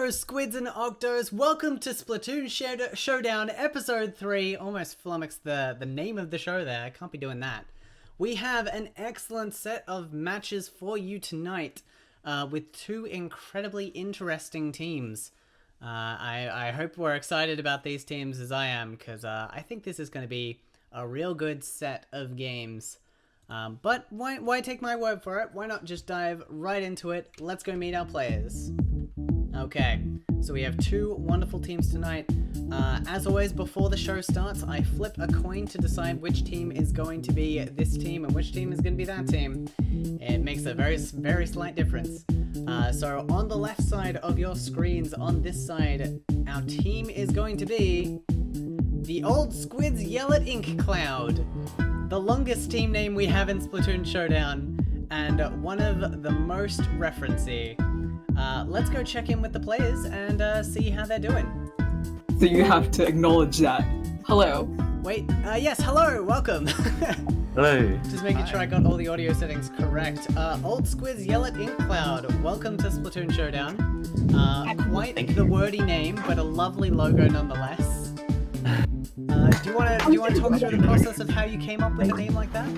Hello, Squids and Octos. Welcome to Splatoon Showdown, Episode 3. Almost flummoxed the name of the show there. I can't be doing that. We have an excellent set of matches for you tonight with two incredibly interesting teams. I hope we're excited about these teams as I am, because I think this is going to be a real good set of games. But why take my word for it? Why not just dive right into it? Let's go meet our players. Okay, so we have two wonderful teams tonight. As always, before the show starts, I flip a coin to decide which team is going to be this team and which team is going to be that team. It makes a very slight difference. So on the left side of your screens, on this side, our team is going to be the Old Squids Yell at Ink Cloud. The longest team name we have in Splatoon Showdown, and one of the most referencey. Let's go check in with the players and see how they're doing. So you have to acknowledge that. Hello. Wait, yes, hello, welcome. Hello. Just making sure I got all the audio settings correct. Old Squids Yell at Ink Cloud, welcome to Splatoon Showdown. Quite the wordy name, but a lovely logo nonetheless. Do you want to talk through the process of how you came up with a name like that?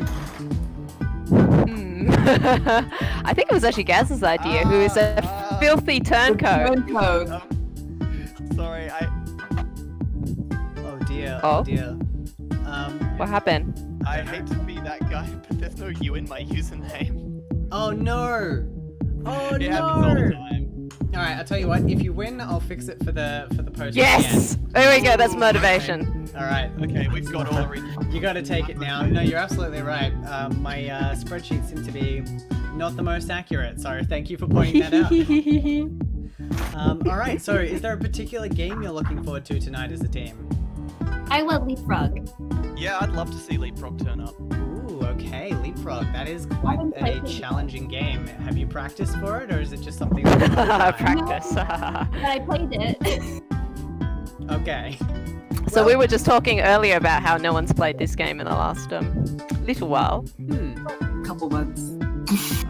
I think it was actually Gaz's idea, who is a filthy turncoat. Sorry, Oh dear, Oh? dear. What happened? I hate to be that guy, but there's no U in my username. Oh no! Oh It happens all the no! time. Alright, I'll tell you what, if you win, I'll fix it for the post. Yes! There we go, that's motivation. Alright, Okay, we've got all the reasons. you gotta take it now. No, you're absolutely right. My spreadsheet seems to be not the most accurate, so thank you for pointing that out. Alright, so is there a particular game you're looking forward to tonight as a team? I love Leapfrog. Yeah, I'd love to see Leapfrog turn up. Ooh, okay, Leapfrog. That is quite a challenging game. Have you practiced for it, or is it just something that Practice. But I played it. Okay. So we were just talking earlier about how no one's played this game in the last little while. Couple months.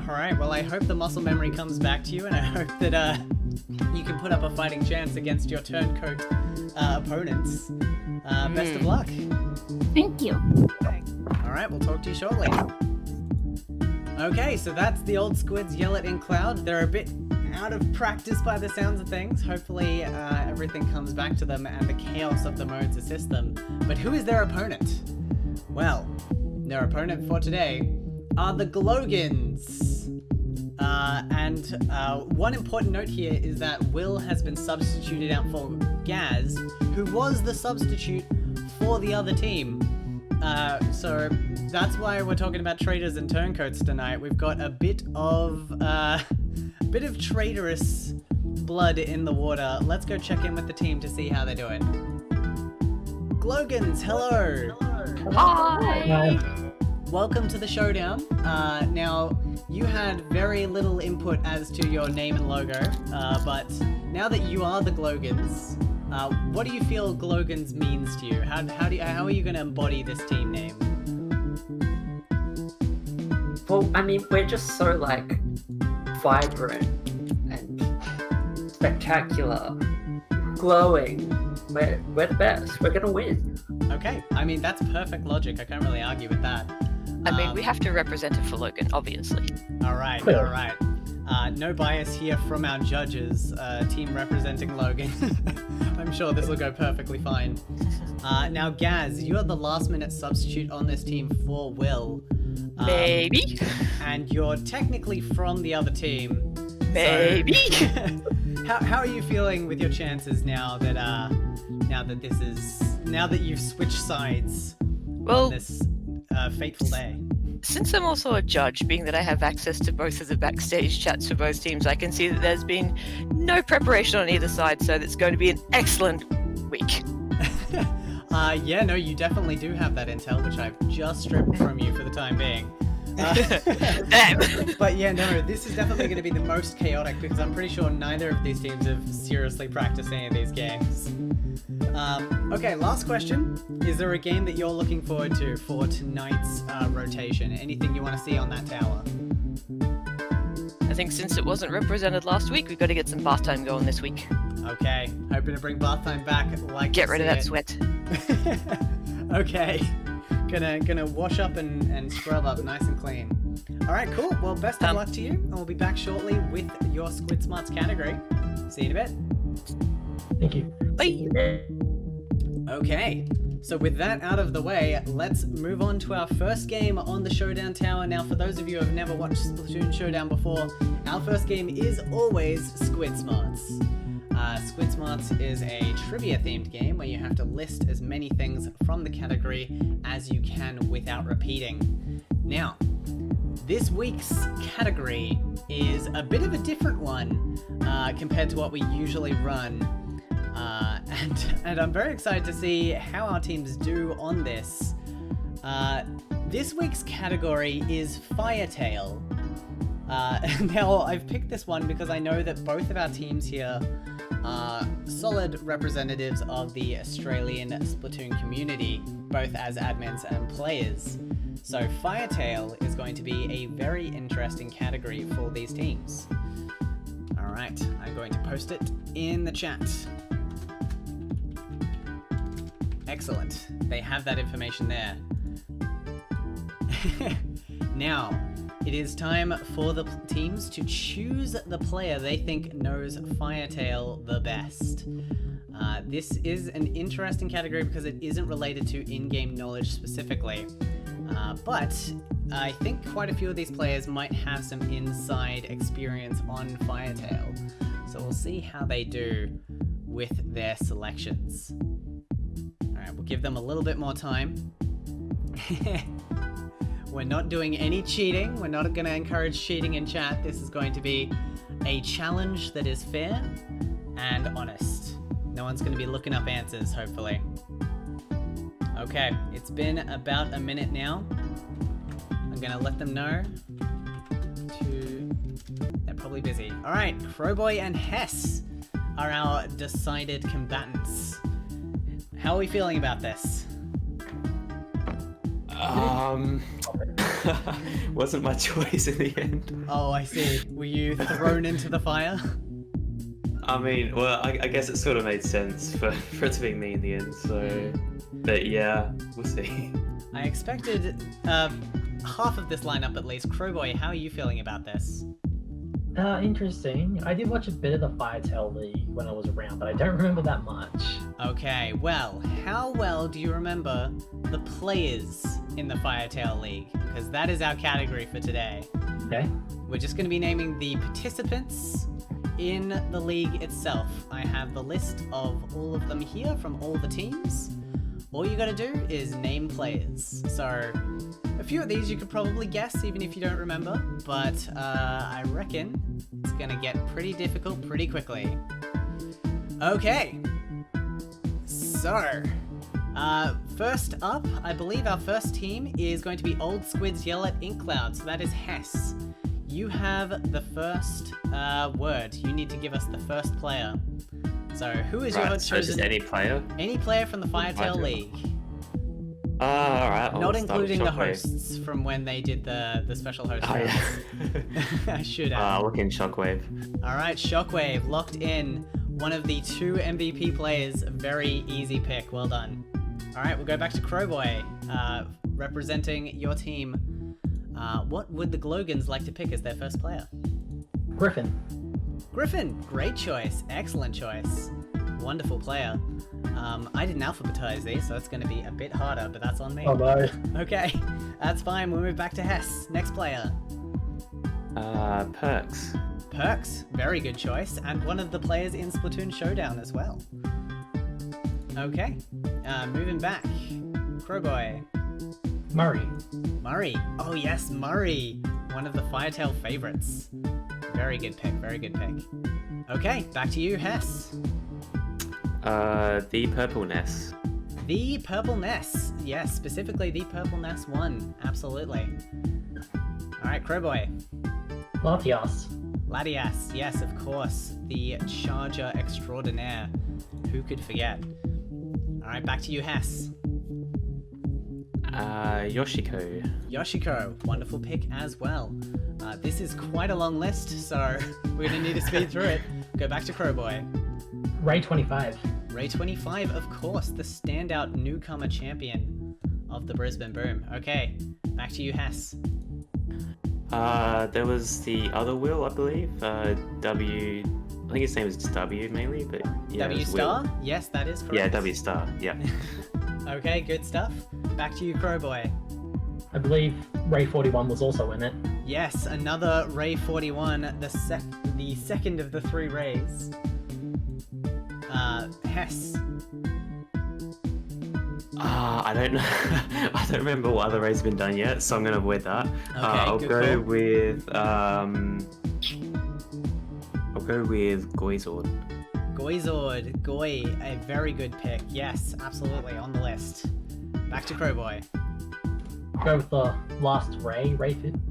Alright, well I hope the muscle memory comes back to you, and I hope that you can put up a fighting chance against your turncoat opponents. Best of luck. Thank you. Alright, we'll talk to you shortly. Okay, so that's the Old Squids Yell at Ink Cloud. They're a bit out of practice by the sounds of things. Hopefully everything comes back to them and the chaos of the modes assist them. But who is their opponent? Well, their opponent for today are the GlowGans. One important note here is that Will has been substituted out for Gaz, who was the substitute for the other team. So that's why we're talking about traitors and turncoats tonight. We've got a bit of traitorous blood in the water. Let's go check in with the team to see how they're doing. GlowGans, hello. Hi. Welcome to the showdown. Now, you had very little input as to your name and logo, but now that you are the GlowGans, what do you feel GlowGans means to you? How are you going to embody this team name? Well, I mean, we're just so, vibrant and spectacular, glowing. We're the best. We're gonna win. Okay, I mean, that's perfect logic. I can't really argue with that. I mean, we have to represent it for Logan, obviously. Alright. No bias here from our judges, team representing Logan. I'm sure this will go perfectly fine. Now, Gaz, you are the last-minute substitute on this team for Will. Maybe. And you're technically from the other team. Maybe. So, how are you feeling with your chances now that you've switched sides Well, on this fateful day? since I'm also a judge, being that I have access to both of the backstage chats for both teams, I can see that there's been no preparation on either side, so it's going to be an excellent week. Yeah, no, you definitely do have that intel, which I've just stripped from you for the time being. But yeah, no, this is definitely going to be the most chaotic because I'm pretty sure neither of these teams have seriously practiced any of these games. Okay, last question. Is there a game that you're looking forward to for tonight's rotation? Anything you want to see on that tower? I think since it wasn't represented last week, we've got to get some bath time going this week. Okay, hoping to bring bath time back. Like Get to rid of see that it. sweat. Okay, gonna wash up and scrub up nice and clean. All right, cool. Well, best of luck to you, and we'll be back shortly with your Squid Smarts category. See you in a bit. Thank you. Bye. Okay, so with that out of the way, let's move on to our first game on the Showdown Tower. Now, for those of you who have never watched Splatoon Showdown before, our first game is always Squid Smarts. Squid Smarts is a trivia-themed game where you have to list as many things from the category as you can without repeating. Now, this week's category is a bit of a different one compared to what we usually run. And I'm very excited to see how our teams do on this. This week's category is Firetail. Now, I've picked this one because I know that both of our teams here are solid representatives of the Australian Splatoon community, both as admins and players. So Firetail is going to be a very interesting category for these teams. Alright, I'm going to post it in the chat. Excellent. They have that information there. Now, it is time for the teams to choose the player they think knows Firetail the best. This is an interesting category because it isn't related to in-game knowledge specifically. But I think quite a few of these players might have some inside experience on Firetail. So we'll see how they do with their selections. Alright, we'll give them a little bit more time. We're not doing any cheating. We're not going to encourage cheating in chat. This is going to be a challenge that is fair and honest. No one's going to be looking up answers, hopefully. Okay, it's been about a minute now. I'm going to let them know they're probably busy. All right, Crowboy and Hess are our decided combatants. How are we feeling about this? Wasn't my choice in the end. Oh, I see. Were you thrown into the fire? I mean, well, I guess it sort of made sense for it to be me in the end, so... But yeah, we'll see. I expected half of this lineup at least. Crowboy, how are you feeling about this? Interesting. I did watch a bit of the Firetail League when I was around, but I don't remember that much. Okay, well, how well do you remember the players in the Firetail League? Because that is our category for today. Okay. We're just going to be naming the participants in the league itself. I have the list of all of them here from all the teams. All you gotta do is name players. So, a few of these you could probably guess even if you don't remember, but I reckon it's gonna get pretty difficult pretty quickly. Okay. So, first up, I believe our first team is going to be Old Squids Yell at Ink Cloud, so that is Hess. You have the first word. You need to give us the first player. So, who is your chosen? So just any player? Any player from the Firetail League. Alright. Not including the hosts from when they did the special host. Oh, yeah. I should have. Look in Shockwave. Alright, Shockwave, locked in. One of the 2 MVP players. Very easy pick. Well done. Alright, we'll go back to Crowboy. Representing your team. What would the GlowGans like to pick as their first player? Griffin. Griffin, great choice. Excellent choice. Wonderful player. I didn't alphabetize these, so it's going to be a bit harder, but that's on me. Oh no. Okay, that's fine. We'll move back to Hess. Next player. Perks. Perks, very good choice, and one of the players in Splatoon Showdown as well. Okay, moving back. Crowboy. Murray. Murray. Oh yes, Murray. One of the Firetail favorites. Very good pick, very good pick. Okay, back to you, Hess. The Purple Ness. The Purple Ness. Yes, specifically the Purple Ness one. Absolutely. Alright, Crowboy. Latias. Latias, yes, of course. The Charger Extraordinaire. Who could forget? Alright, back to you, Hess. Yoshiko. Yoshiko, wonderful pick as well. This is quite a long list, so we're going to need to speed through it. Go back to Crowboy. Ray 25. Ray 25, of course, the standout newcomer champion of the Brisbane Boom. Okay, back to you, Hess. There was the other Will, I believe. W. I think his name is just W mainly, but yeah. W it was Star? Will. Yes, that is correct. Yeah, W Star. Yeah. Okay, good stuff. Back to you, Crowboy. I believe Ray 41 was also in it. Yes, another Ray 41, the second of the 3 Rays. Hess. I don't know. I don't remember what other Rays have been done yet, so I'm gonna avoid that. I'll good go call. with Goizord. Goizord, Goy, a very good pick. Yes, absolutely, on the list. Back to Crowboy. Go with the last Ray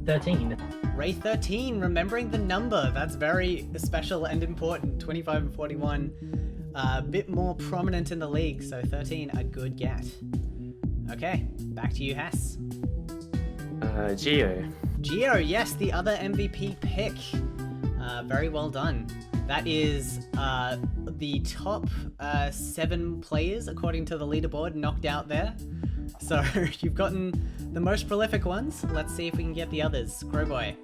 13. Ray 13, remembering the number. That's very special and important. 25 and 41, a bit more prominent in the league, so 13, a good get. Okay, back to you, Hess. Geo. Geo, yes, the other MVP pick. Very well done. That is the top 7 players, according to the leaderboard, knocked out there. So you've gotten the most prolific ones. Let's see if we can get the others. Crowboy.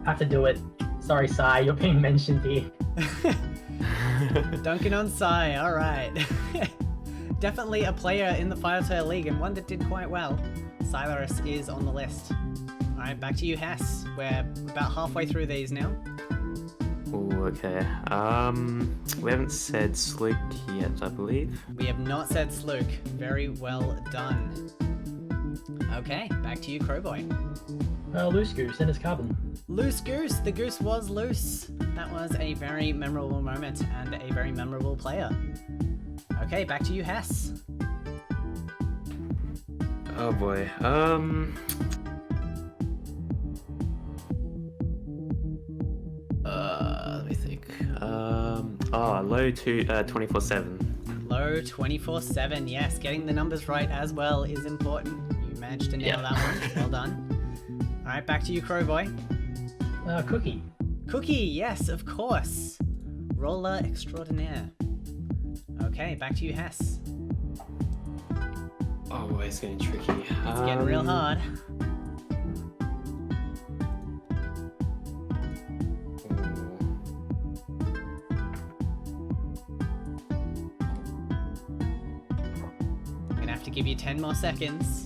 Have to do it. Sorry, Sai, you're being mentioned here. Duncan on Sai, alright. Definitely a player in the Firetail League and one that did quite well. Cyrus is on the list. Alright, back to you, Hess. We're about halfway through these now. Ooh, okay. We haven't said Slook yet, I believe. We have not said Slook. Very well done. Okay, back to you, Crowboy. Loose Goose and his carbon. Loose Goose. The goose was loose. That was a very memorable moment and a very memorable player. Okay, back to you, Hess. Oh boy. Let me think. Low to 24/7. Low 24/7. Yes, getting the numbers right as well is important. You managed to nail that one. Well done. All right, back to you, Crowboy. Cookie. Cookie. Yes, of course. Roller extraordinaire. Okay, back to you, Hess. Oh boy, it's getting tricky. It's getting real hard. I'm gonna have to give you 10 more seconds.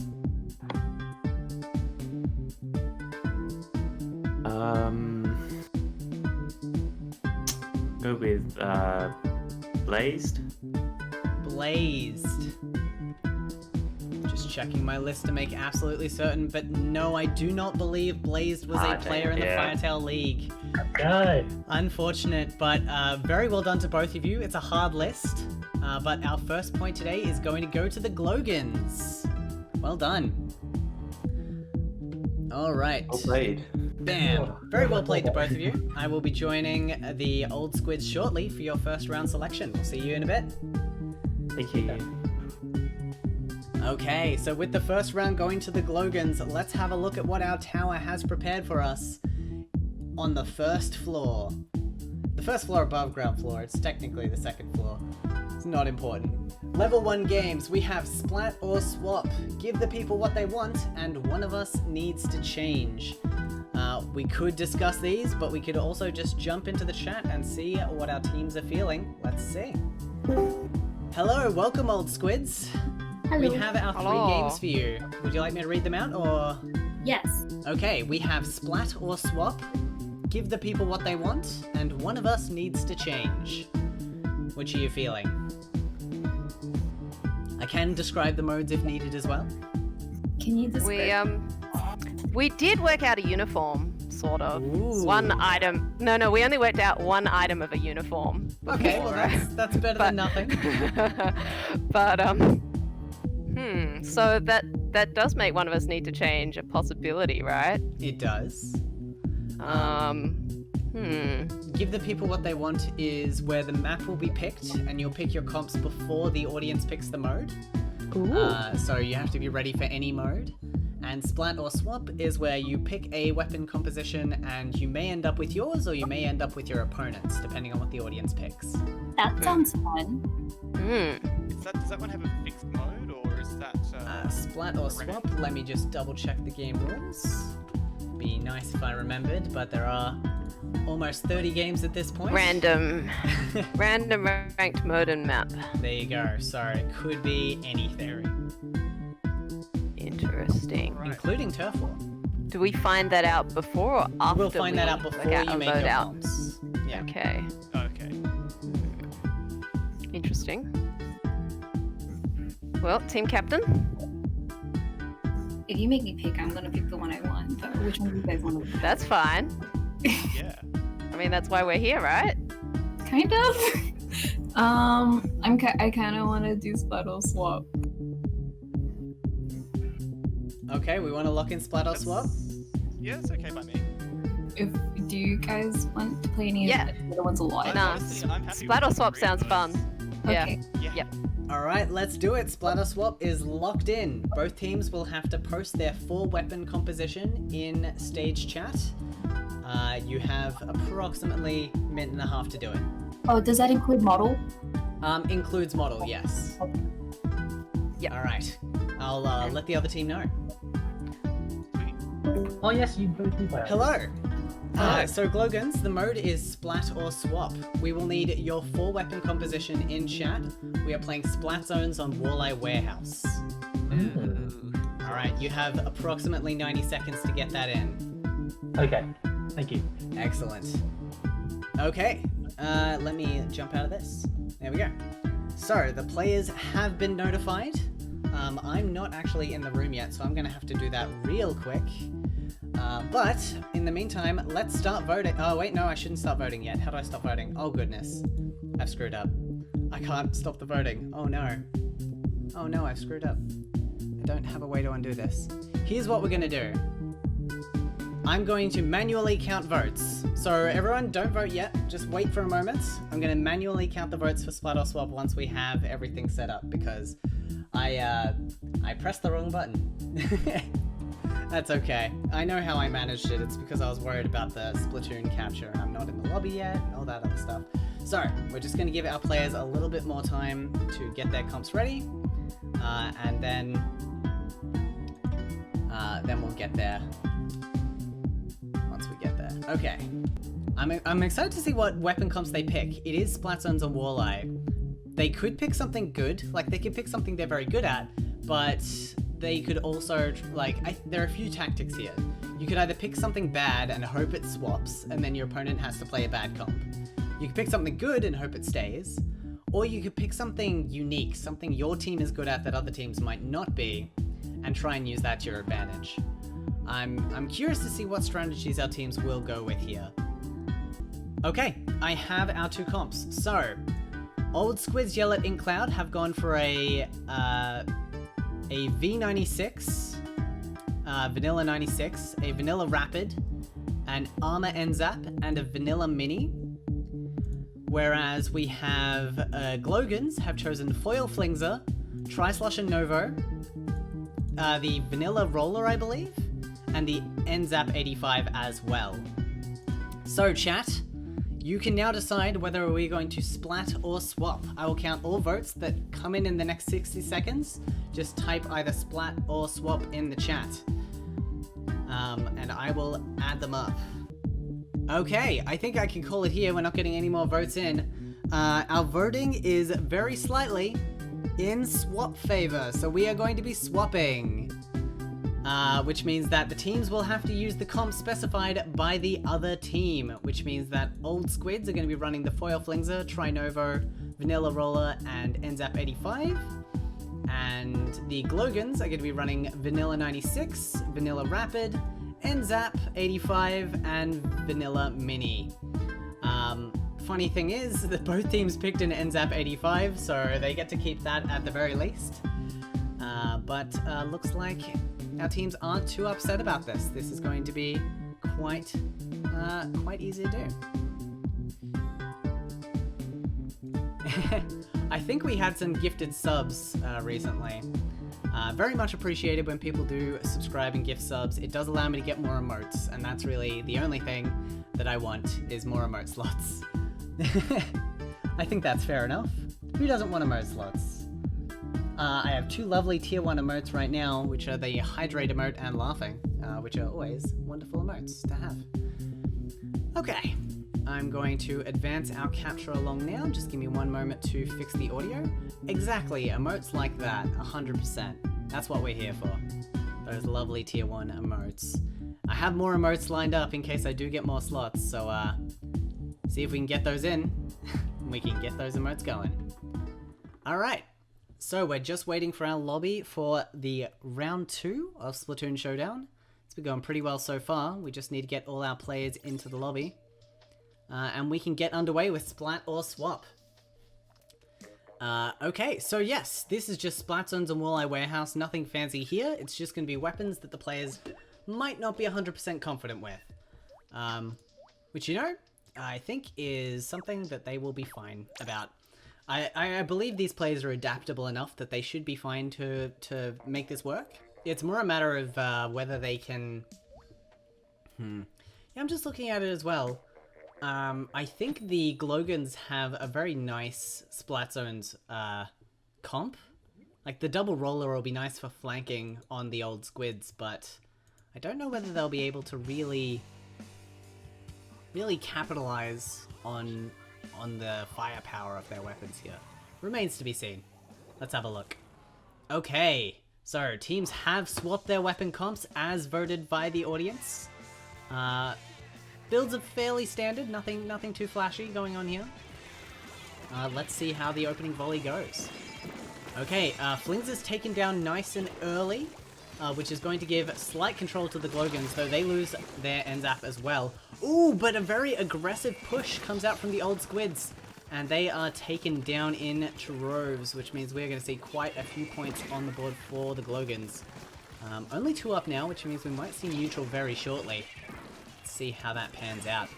Go with Blazed. Blazed. Just checking my list to make absolutely certain, but no, I do not believe Blazed was a player in the Firetail League. Go. Unfortunate, but very well done to both of you. It's a hard list, but our first point today is going to go to the GlowGans. Well done. All right. Well played. Bam. Very well played to both of you. I will be joining the Old Squids shortly for your first round selection. We'll see you in a bit. Thank you. Okay, so with the first round going to the GlowGans, let's have a look at what our tower has prepared for us on the first floor. The first floor above ground floor, it's technically the second floor. It's not important. Level 1 games, we have Splat or Swap. Give the people what they want, and one of us needs to change. We could discuss these, but we could also just jump into the chat and see what our teams are feeling. Let's see. Hello, welcome Old Squids. Hello. We have our 3 games for you. Would you like me to read them out, or...? Yes. Okay, we have Splat or Swap. Give the people what they want, and one of us needs to change. Which are you feeling? I can describe the modes if needed as well. Can you describe? We did work out a uniform, sort of. Ooh. One item. No, we only worked out one item of a uniform. Okay, well that's better than nothing. But so that does make one of us need to change a possibility, right? It does. Give the people what they want is where the map will be picked, and you'll pick your comps before the audience picks the mode. Ooh. So you have to be ready for any mode. And splat or swap is where you pick a weapon composition and you may end up with yours or you may end up with your opponent's, depending on what the audience picks. That sounds fun. Does that one have a fixed mode, or is that... Splat or swap, let me just double check the game rules. Be nice if I remembered, but there are almost 30 games at this point. Random ranked mode and map. There you go, so it could be anything. Interesting. Including turf war. Do we find that out before or after? We'll find that out before you make your out. comps. Yeah. Okay. Okay. Interesting. Well, team captain. If you make me pick, I'm gonna pick the one I want. But which one do you guys want to pick? That's fine. Yeah. I mean, that's why we're here, right? Kind of. I kind of want to do splat or swap. Okay, we want to lock in splat or swap? Yeah, it's okay by me. Do you guys want to play any Yeah. of the other ones a lot? Nah. Honestly, I'm happy Splat or with swap three of sounds those. fun. Okay. Yeah. Yeah. Alright, let's do it. Splat or swap is locked in. Both teams will have to post their full weapon composition in stage chat. You have approximately a minute and a half to do it. Oh, does that include model? Includes model, yes. Yep. Alright, I'll let the other team know. Oh yes, you both do play. Hello! Hi. So GlowGans, the mode is splat or swap. We will need your full weapon composition in chat. We are playing Splat Zones on Walleye Warehouse. Alright, you have approximately 90 seconds to get that in. Okay, thank you. Excellent. Okay, let me jump out of this. There we go. So, the players have been notified. I'm not actually in the room yet, so I'm gonna have to do that real quick. But, in the meantime, let's start voting. Oh, wait, no, I shouldn't start voting yet. How do I stop voting? Oh, goodness. I've screwed up. I can't stop the voting. Oh, no. Oh, no, I've screwed up. I don't have a way to undo this. Here's what we're gonna do. I'm going to manually count votes. So everyone, don't vote yet. Just wait for a moment. I'm going to manually count the votes for Splat or Swap once we have everything set up, because I pressed the wrong button. That's okay. I know how I managed it. It's because I was worried about the Splatoon capture. I'm not in the lobby yet and all that other stuff. So we're just going to give our players a little bit more time to get their comps ready, and then we'll get there. We get there. Okay. I'm excited to see what weapon comps they pick. It is Splat Zones on Walleye. They could pick something good, like they could pick something they're very good at, but they could also, there are a few tactics here. You could either pick something bad and hope it swaps, and then your opponent has to play a bad comp. You could pick something good and hope it stays, or you could pick something unique, something your team is good at that other teams might not be, and try and use that to your advantage. I'm curious to see what strategies our teams will go with here. Okay, I have our two comps. So, Old Squids, Yell at Ink Cloud have gone for a V96, Vanilla 96, a Vanilla Rapid, an Armor NZAP, and a Vanilla Mini. Whereas we have GlowGans have chosen Foil Flingzer, Tri-Slosh and Novo, the Vanilla Roller, I believe, and the NZAP 85 as well. So chat, you can now decide whether we're going to splat or swap. I will count all votes that come in the next 60 seconds. Just type either splat or swap in the chat. And I will add them up. Okay, I think I can call it here. We're not getting any more votes in. Our voting is very slightly in swap favor, so we are going to be swapping. Which means that the teams will have to use the comp specified by the other team, which means that Old Squids are going to be running the Foil Flingzer, Trinovo, Vanilla Roller, and NZAP 85. And the GlowGans are going to be running Vanilla 96, Vanilla Rapid, NZAP 85, and Vanilla Mini. Funny thing is that both teams picked an NZAP 85, so they get to keep that at the very least. But looks like our teams aren't too upset about this. This is going to be quite easy to do. I think we had some gifted subs recently. Very much appreciated when people do subscribe and gift subs. It does allow me to get more emotes, and that's really the only thing that I want is more emote slots. I think that's fair enough. Who doesn't want emote slots? I have 2 lovely tier 1 emotes right now, which are the Hydrate emote and Laughing, which are always wonderful emotes to have. Okay, I'm going to advance our capture along now. Just give me one moment to fix the audio. Exactly, emotes like that, 100%. That's what we're here for. Those lovely tier 1 emotes. I have more emotes lined up in case I do get more slots, so see if we can get those in. We can get those emotes going. Alright, so we're just waiting for our lobby for the round 2 of Splatoon Showdown. It's been going pretty well so far. We just need to get all our players into the lobby. And we can get underway with Splat or Swap. Okay, so yes, this is just Splat Zones and Walleye Warehouse. Nothing fancy here. It's just going to be weapons that the players might not be 100% confident with. Which, you know, I think is something that they will be fine about. I believe these players are adaptable enough that they should be fine to make this work. It's more a matter of whether they can... Yeah, I'm just looking at it as well. I think the GlowGans have a very nice Splat Zones comp. Like, the double roller will be nice for flanking on the Old Squids, but I don't know whether they'll be able to really capitalize on the firepower of their weapons here. Remains to be seen. Let's have a look. Okay, so teams have swapped their weapon comps as voted by the audience. Builds are fairly standard, nothing too flashy going on here. Let's see how the opening volley goes. Okay, Flings is taken down nice and early, which is going to give slight control to the GlowGans, though they lose their NZAP as well. Ooh, but a very aggressive push comes out from the Old Squids, and they are taken down in droves, which means we're going to see quite a few points on the board for the GlowGans. Only 2 up now, which means we might see neutral very shortly. Let's see how that pans out.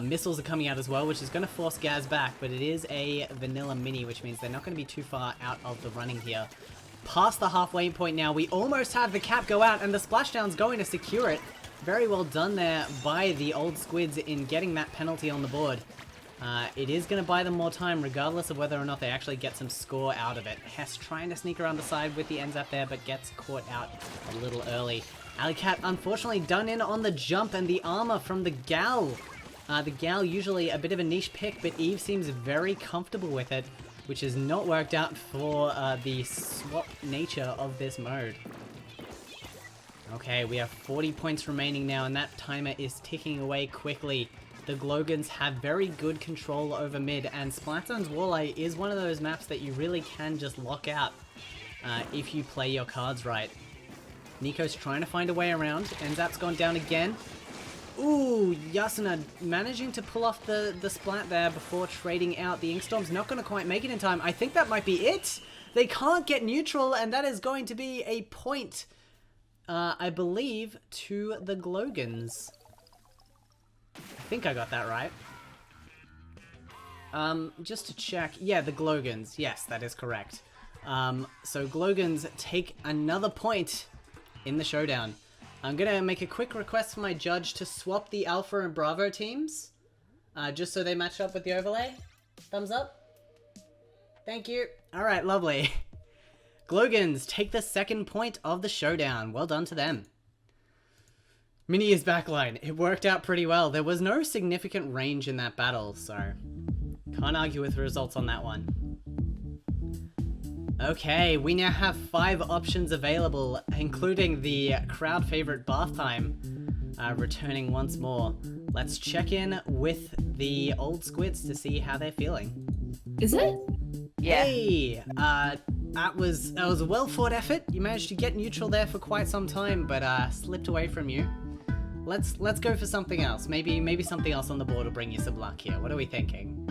Missiles are coming out as well, which is going to force Gaz back, but it is a vanilla mini, which means they're not going to be too far out of the running here. Past the halfway point now, we almost have the cap go out, and the splashdown's going to secure it. Very well done there by the Old Squids in getting that penalty on the board. It is going to buy them more time, regardless of whether or not they actually get some score out of it. Hess trying to sneak around the side with the NZAP there, but gets caught out a little early. Alleycat unfortunately done in on the jump, and the armor from the Gal. The Gal usually a bit of a niche pick, but Eve seems very comfortable with it, which has not worked out for the swap nature of this mode. Okay, we have 40 points remaining now, and that timer is ticking away quickly. The GlowGans have very good control over mid, and Splat Zones Walleye is one of those maps that you really can just lock out if you play your cards right. Nico's trying to find a way around. NZAP's gone down again. Ooh, Yasuna managing to pull off the splat there before trading out. The Inkstorm's not going to quite make it in time. I think that might be it. They can't get neutral, and that is going to be a point, I believe, to the GlowGans. I think I got that right. Just to check. Yeah, the GlowGans. Yes, that is correct. So GlowGans take another point in the showdown. I'm gonna make a quick request for my judge to swap the Alpha and Bravo teams, just so they match up with the overlay. Thumbs up. Thank you. Alright, lovely. GlowGans take the 2nd point of the showdown. Well done to them. Mini is backline. It worked out pretty well. There was no significant range in that battle, so can't argue with the results on that one. Okay, we now have 5 options available, including the crowd favorite bath time returning once more. Let's check in with the Old Squids to see how they're feeling. Is it? Yeah. Hey, that was a well fought effort. You managed to get neutral there for quite some time, but slipped away from you. Let's go for something else. Maybe something else on the board will bring you some luck here. What are we thinking?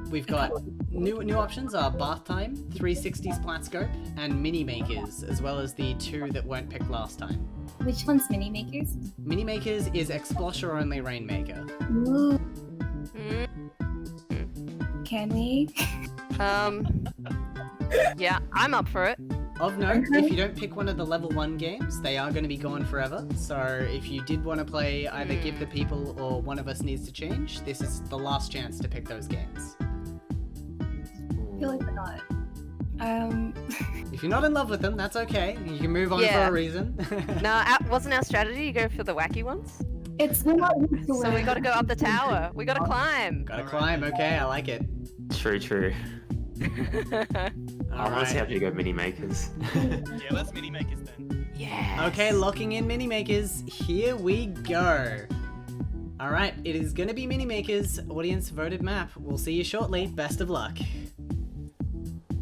We've got new options are Bath Time, 360 Splat Scope, and Mini Makers, as well as the 2 that weren't picked last time. Which one's Mini Makers? Mini Makers is Explosher only Rainmaker. Ooh. Can we? Yeah, I'm up for it. Of note, if you don't pick one of the level 1 games, they are going to be gone forever. So if you did want to play either Give the People or One of Us Needs to Change, this is the last chance to pick those games. I feel like we're not. If you're not in love with them, that's okay. You can move on Yeah. for a reason. No, wasn't our strategy to go for the wacky ones? We're not used to So we it. got to go up the tower. We got to climb. Gotta climb, okay, I like it. True. I'm honestly Alright. happy to go mini makers. Yeah, let's mini makers then. Yeah. Okay, locking in mini makers. Here we go. Alright, it is gonna be mini makers. Audience voted map. We'll see you shortly. Best of luck.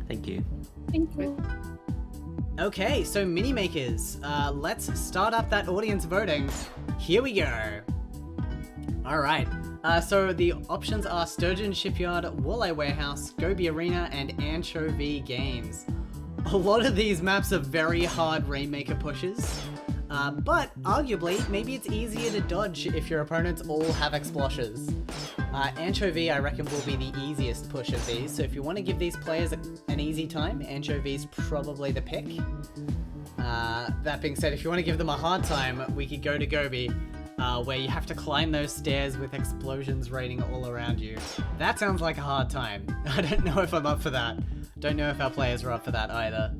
Thank you. Thank you. Okay, so mini makers. Let's start up that audience voting. Here we go. Alright. So the options are Sturgeon Shipyard, Walleye Warehouse, Gobi Arena, and Anchovy Games. A lot of these maps are very hard Rainmaker pushes, but arguably, maybe it's easier to dodge if your opponents all have Exploshes. Anchovy, I reckon, will be the easiest push of these, so if you want to give these players an easy time, Anchovy's probably the pick. That being said, if you want to give them a hard time, we could go to Gobi, where you have to climb those stairs with explosions raining all around you. That sounds like a hard time. I don't know if I'm up for that. Don't know if our players are up for that either.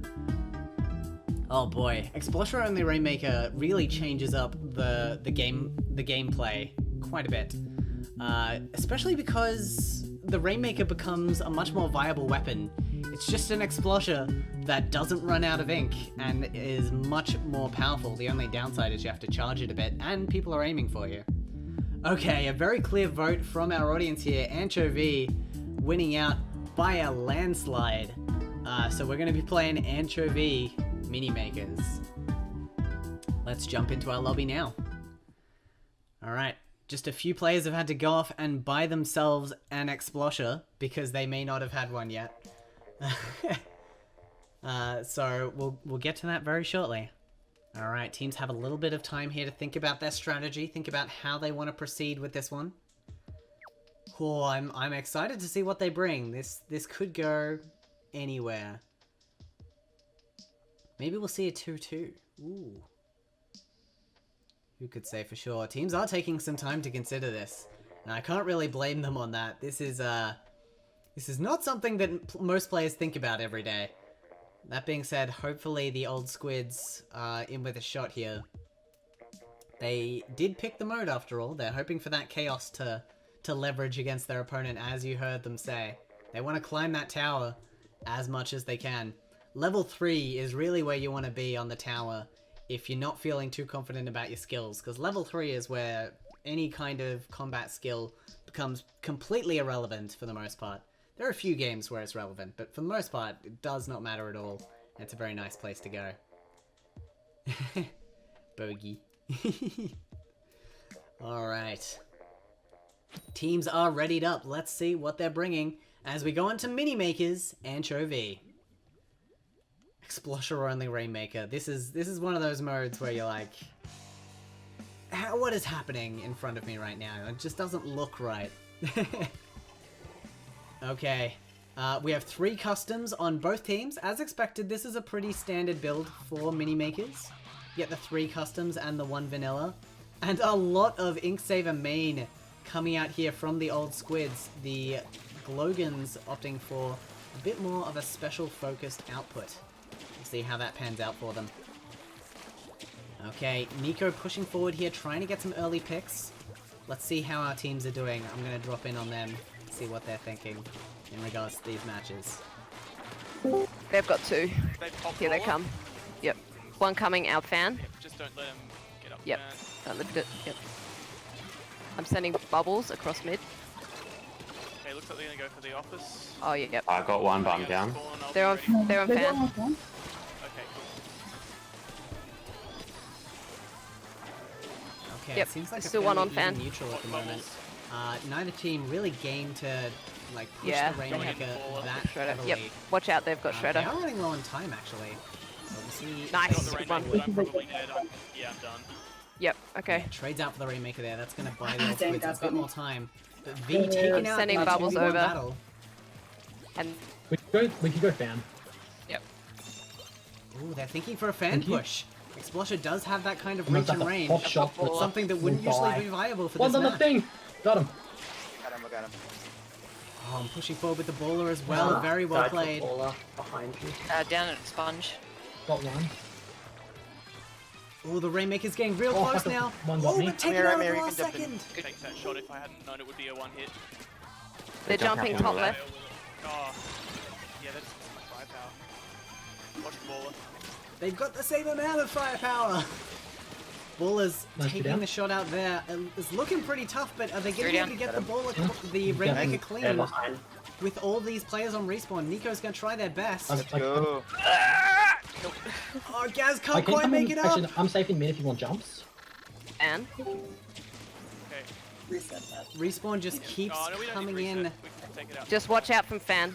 Oh boy, Explosion Only Rainmaker really changes up the gameplay quite a bit. Especially because the Rainmaker becomes a much more viable weapon. It's just an Explosion that doesn't run out of ink and is much more powerful. The only downside is you have to charge it a bit and people are aiming for you. Okay, a very clear vote from our audience here. Anchovy winning out by a landslide. So we're going to be playing Anchovy mini makers. Let's jump into our lobby now. Alright, just a few players have had to go off and buy themselves an Explosher because they may not have had one yet. So we'll get to that very shortly. Alright, teams have a little bit of time here to think about their strategy, think about how they want to proceed with this one. Cool, I'm excited to see what they bring. This could go anywhere. Maybe we'll see a 2-2. Ooh. Who could say for sure? Teams are taking some time to consider this. And I can't really blame them on that. This is not something that most players think about every day. That being said, hopefully the Old Squids are in with a shot here. They did pick the mode after all. They're hoping for that chaos to leverage against their opponent, as you heard them say. They want to climb that tower as much as they can. Level 3 is really where you want to be on the tower if you're not feeling too confident about your skills, because level 3 is where any kind of combat skill becomes completely irrelevant for the most part. There are a few games where it's relevant, but for the most part, it does not matter at all. It's a very nice place to go. Bogey. Alright. Teams are readied up. Let's see what they're bringing as we go on to mini makers. Anchovy. Explosher Only Rainmaker. This is one of those modes where you're like, what is happening in front of me right now? It just doesn't look right. Okay. We have 3 customs on both teams. As expected, this is a pretty standard build for mini makers. You get the 3 customs and the 1 vanilla. And a lot of Inksaver main coming out here from the Old Squids. The GlowGans opting for a bit more of a special focused output. We'll see how that pans out for them. Okay, Nico pushing forward here, trying to get some early picks. Let's see how our teams are doing. I'm going to drop in on them, see what they're thinking in regards to these matches. They've got 2. They pop Here they forward. come. Yep. One coming, our fan. Yep, just don't let them get up. Yep. man. Don't lift it. Yep. I'm sending bubbles across mid. Okay, looks like they're gonna go for the office. Oh, yeah, yep. I got one, but I'm down. They're on fan. There's one Okay, on fan. cool. Okay, Yep, it seems like still a one on fairly fan. even neutral at the What moment. Neither team really game to like push Yeah, the they Rainmaker have that Shredder. heavily. Yep. Watch out, they've got They Shredder. are running low on time actually. So we'll see. Nice. Got the Good one. Rainmaker, but I'm probably dead. Yeah, I'm done. Yep, okay. Yeah, trades out for the Rainmaker there. That's going to buy the Ah, Old dang, Squids a that's bit got me. more time. But V taking out Sending the bubbles 2v1 over. battle. And We could go fan. Ooh, they're thinking for a fan Thank you. push. Explosher does have that kind of Almost reach like and a range. pop shot, but Something that wouldn't will usually die. be viable for One's this on the map. thing. Got him. I got him. Oh, I'm pushing forward with the baller as well. Very well Died for played. baller behind you. Down at Sponge. Got one. Oh, the Rainmaker's getting real Oh, close fuck, now. one got Oh, me. but taken Here, out I'm at here, the you last can jump in. second. Take that shot if I hadn't known it would be a one hit. They're jumping top left. Oh, yeah, that's my firepower. Watch the baller. They've got the same amount of firepower. Baller's Nice taking down. the shot out there. It's looking pretty tough, but are they going to be able to get the baller, the Hmm? Rainmaker Yeah, clean behind. with all these players on respawn? Nico's going to try their best. Go. Oh, Gaz I can't can quite come make in. it up. Actually, I'm safe in mid if you want jumps. And Okay. Reset that. Respawn just keeps Oh, no, we don't coming need to in. reset. We can take it out. just watch out from fan.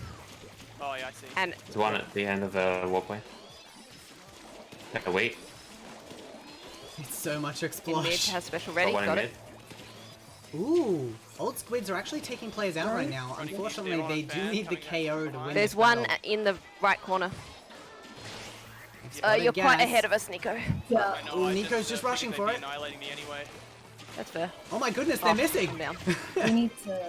Oh, yeah, I see. And There's one at the end of the walkway. Okay, wait. It's so much in mid explosion. has special Got ready. one in Got mid. it. Ooh, Old Squids are actually taking players out right now. Unfortunately, they do need the KO to win. There's this one battle. in the right corner. Spotted You're quite Gaz. ahead of us, Nico. Yeah. I know, Ooh, I Nico's just figured rushing they'd for be it. Annihilating me anyway. That's fair. Oh my goodness, they're Oh, missing. I'm down. We need to.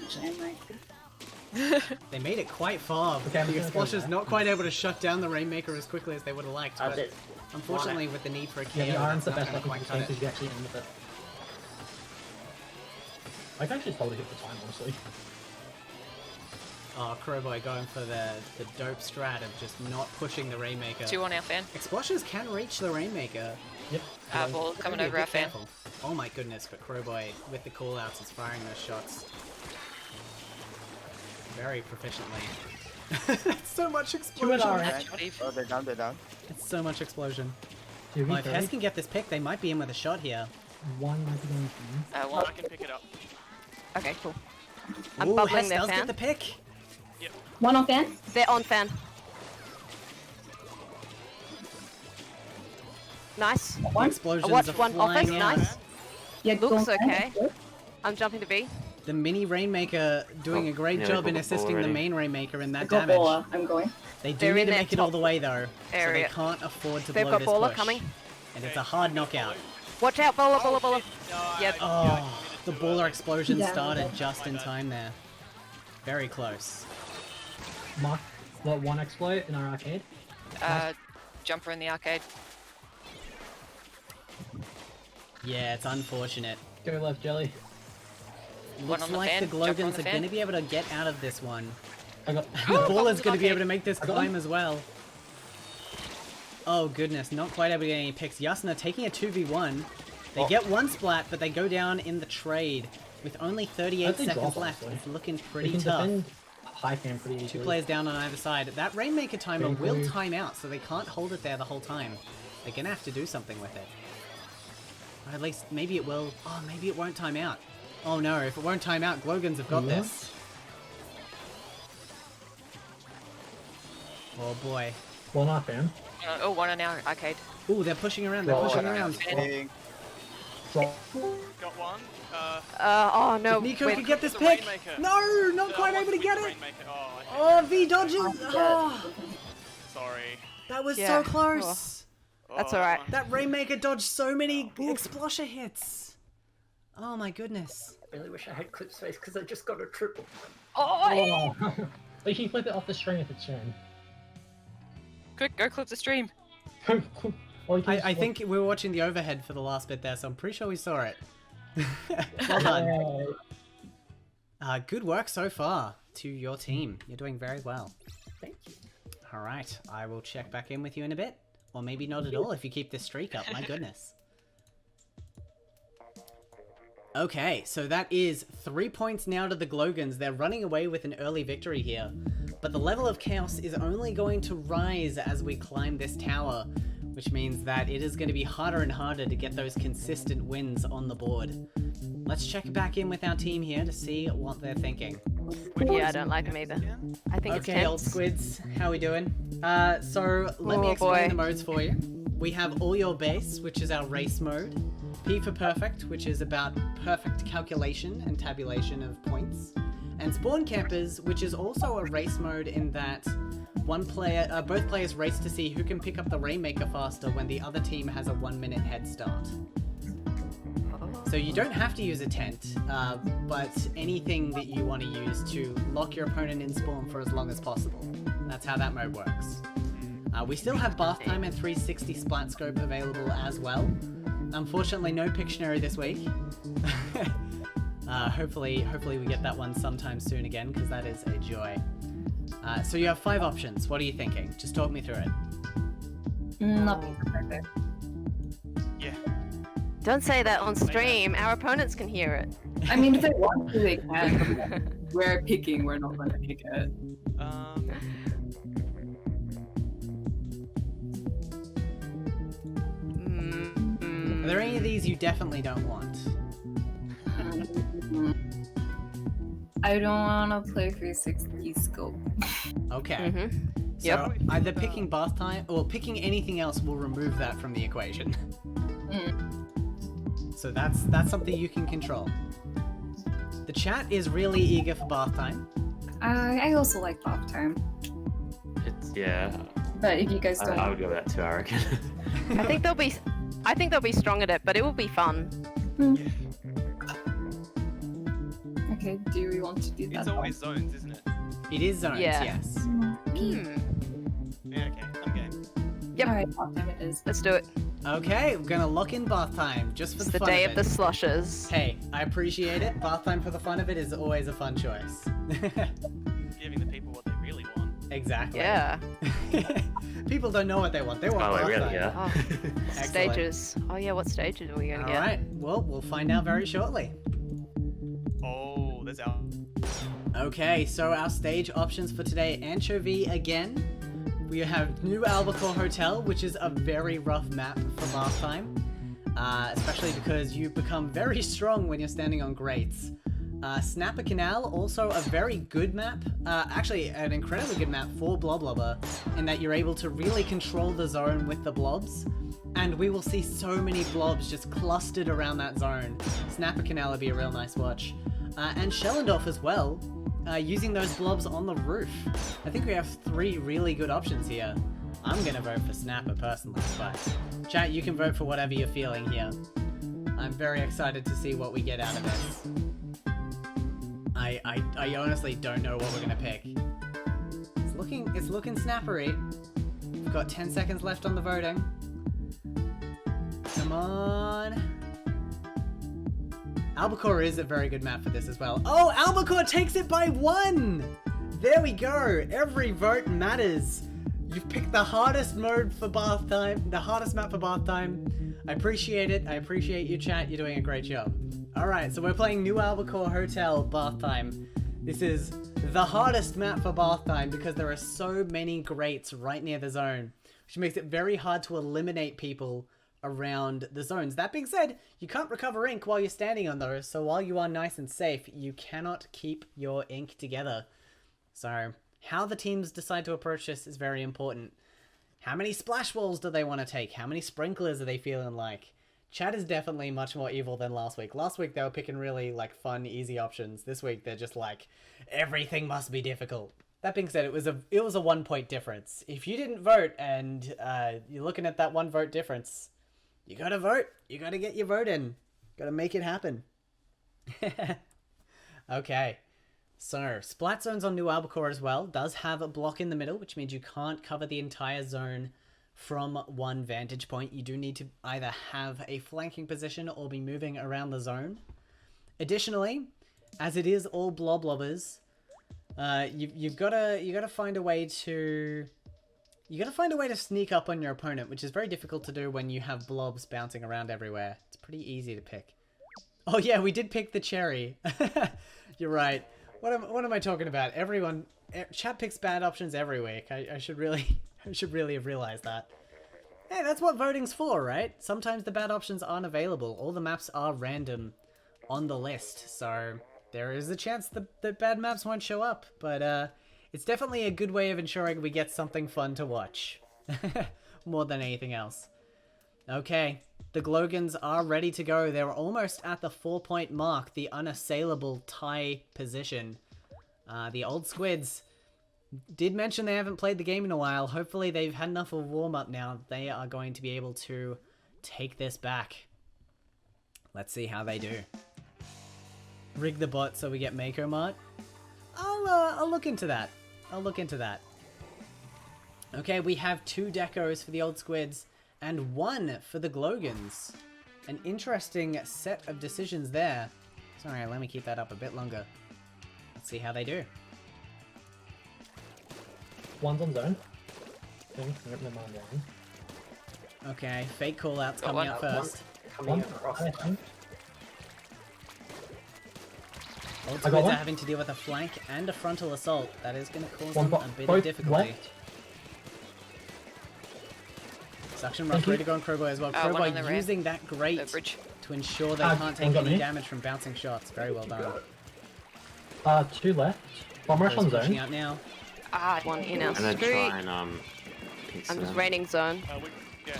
Jam right. They made it quite far. Okay, I'm the gonna go Explosion's there. not quite able to shut down the Rainmaker as quickly as they would have liked. As But it. unfortunately, with the need for a KO, Yeah, the iron's the that's best not weapon going for to this quite game cut because it. you actually end with it. I can actually totally hit the time, honestly. Oh, Crowboy going for the dope strat of just not pushing the Rainmaker. 2 on our fan. Explosions can reach the Rainmaker. Yep. Ball Gotta coming be a over bit our fan. careful. Oh my goodness, but Crowboy with the callouts is firing those shots very proficiently. So much Two at explosion. our That's Steve. Oh, they're down. It's so much explosion. 2v3. Well, if Hess can get this pick, they might be in with a shot here. One might be going for me. One. I can pick it up. Okay, cool. I'm Ooh, bubbling Hess their does fan. get the pick. One on fan. They're on fan. Nice. One. Explosions I watched are one flying office. out. Nice. Yeah, Looks go on fan. okay. I'm jumping to B. The mini Rainmaker doing a great yeah, job they in got the ball assisting the already. main Rainmaker in I that got damage. baller. I'm going. They do They're need in to their make it all top the way though, so area. they can't afford to They've blow got this baller push. coming. And it's a hard knockout. Watch out, baller, baller, baller. Yep. Oh, the baller explosion Yeah, started okay. just in time there. Very close. Mark, what, one exploit in our arcade? Jumper in the arcade. Yeah, it's unfortunate. Go left, Jelly. Looks on the like fan, the jumper on GlowGans the are fan. going to be able to get out of this one. I got. The baller's going to be okay. able to make this I got climb him. as well. Oh goodness, not quite able to get any picks. Yasna taking a 2v1. They get one splat, but they go down in the trade with only 38 How'd they seconds drop, left. honestly? It's looking We pretty can tough. defend high fan pretty easily. Two players down on either side. That Rainmaker timer Thank will you. time out, so they can't hold it there the whole time. They're gonna have to do something with it. Or at least, maybe it will. Oh, maybe it won't time out. Oh no, if it won't time out, GlowGans have got Yeah. this. Oh boy. One high fan. Oh, one on our arcade. Ooh, they're pushing around, they're Oh, pushing yeah. around. Drop. Got one. Oh no. If Nico we're- could get this The pick! Rainmaker. No, not quite able to get it! Oh, V dodges! Oh, Sorry. that was Yeah. so close! That's alright. That Rainmaker dodged so many Explosher hits! Oh my goodness. I really wish I had clip space because I just got a triple. Oh! But you can flip it off the string if it's shown. Quick, go clip the stream. Or you can I just think we were watching the overhead for the last bit there, so I'm pretty sure we saw it. Well done. Good work so far to your team. You're doing very well. Thank you. Alright, I will check back in with you in a bit. Or maybe not at all if you keep this streak up, my goodness. Okay, so that is 3 points now to the GlowGans. They're running away with an early victory here. But the level of chaos is only going to rise as we climb this tower, which means that it is going to be harder and harder to get those consistent wins on the board. Let's check back in with our team here to see what they're thinking. Yeah, I don't like them either. I think it's Okay, Old tense. Squids, how we doing? So let me Oh, explain boy. the modes for you. We have All Your Base, which is our race mode. P for Perfect, which is about perfect calculation and tabulation of points. And Spawn Campers, which is also a race mode in that both players race to see who can pick up the Rainmaker faster when the other team has a 1 minute head start. So you don't have to use a tent, but anything that you want to use to lock your opponent in spawn for as long as possible. That's how that mode works. We still have Bath Time and 360 Splat Scope available as well. Unfortunately, no Pictionary this week. Hopefully we get that one sometime soon again, because that is a joy. So you have 5 options. What are you thinking? Just talk me through it. Nothing perfect. Yeah. Don't say that on stream. Our opponents can hear it. I mean, if they want to, they can. We're picking. We're not going to pick it. Are there any of these you definitely don't want? I don't want to play 360 scope. Okay. So Yep. either picking Bath Time or picking anything else will remove that from the equation. So that's something you can control. The chat is really eager for Bath Time. I also like bath time, Yeah, but if you guys don't, I would go with that too, I reckon. I think they'll be strong at it, but it will be fun. okay, do we want to do that? It's always zones, isn't it? It is zones, Yeah. yes. Yeah, okay, I'm game. Yep. Alright, bath time it is. Let's do it. Okay, we're gonna lock in Bath Time just for It's the the fun day of of it. the sloshes. Hey, I appreciate it. Bath Time for the fun of it is always a fun choice. Giving the people what they really want. Exactly. Yeah. People don't know what they want. They want Oh, Bath really? Time. Yeah. Oh, Excellent. stages. Oh yeah, what stages are we gonna get? Alright, well, we'll find out very shortly. Oh, there's our. Okay, so our stage options for today, Anchovy again. We have New Albacore Hotel, which is a very rough map for Bath Time. Especially because you become very strong when you're standing on grates. Snapper Canal, also a very good map. Actually, an incredibly good map for Bloblubber, in that you're able to really control the zone with the blobs. And we will see so many blobs just clustered around that zone. Snapper Canal would be a real nice watch. And Schellendorf as well, using those blobs on the roof. I think we have 3 really good options here. I'm gonna vote for Snapper personally, but chat, you can vote for whatever you're feeling here. I'm very excited to see what we get out of this. I honestly don't know what we're gonna pick. It's looking snappery. We've got 10 seconds left on the voting. Come on. Albacore is a very good map for this as well. Oh, Albacore takes it by 1! There we go. Every vote matters. You've picked the hardest mode for Bath Time, the hardest map for Bath Time. I appreciate it. I appreciate you, chat. You're doing a great job. Alright, so we're playing New Albacore Hotel Bath Time. This is the hardest map for Bath Time because there are so many grates right near the zone, which makes it very hard to eliminate people around the zones. That being said, you can't recover ink while you're standing on those, so while you are nice and safe, you cannot keep your ink together. So, how the teams decide to approach this is very important. How many splash walls do they want to take? How many sprinklers are they feeling like? Chat is definitely much more evil than last week. Last week they were picking really like fun, easy options. This week they're just like, everything must be difficult. That being said, it was a 1 point difference. If you didn't vote and you're looking at that 1 vote difference, you gotta vote. You gotta get your vote in. Gotta make it happen. Okay. So, Splat Zones on New Albacore as well does have a block in the middle, which means you can't cover the entire zone from one vantage point. You do need to either have a flanking position or be moving around the zone. Additionally, as it is all Bloblubbers, you've gotta find a way to sneak up on your opponent, which is very difficult to do when you have blobs bouncing around everywhere. It's pretty easy to pick. Oh yeah, we did pick the cherry. You're right. What am I talking about? Chat picks bad options every week. I should really have realized that. Hey, that's what voting's for, right? Sometimes the bad options aren't available. All the maps are random on the list, so there is a chance the bad maps won't show up. But it's definitely a good way of ensuring we get something fun to watch. More than anything else. Okay, the GlowGans are ready to go. They're almost at the 4-point mark, the unassailable tie position. The Old Squids did mention they haven't played the game in a while. Hopefully they've had enough of a warm-up now. They are going to be able to take this back. Let's see how they do. Rig the bot so we get Mako Mart. I'll look into that. I'll look into that. Okay, we have 2 decos for the Old Squids and 1 for the GlowGans. An interesting set of decisions there. Sorry, let me keep that up a bit longer. Let's see how they do. One's on zone. Never mind one. Okay, fake callouts Got coming one. out first. Coming across. I think. Old I got Squids are one. having to deal with a flank and a frontal assault. That is going to cause One them bot, a bit both of difficulty. left. Suction Rush Thank you. ready to go on Crowboy as well. One on the Crowboy ramp. using that The grate bridge. to ensure they Ah, can't one take got any me. damage from bouncing shots. Very well done. 2 left. Bomb rush on Pushing zone. out now. Ah, one in our And then street. try and pick I'm just some- raining zone. Yeah.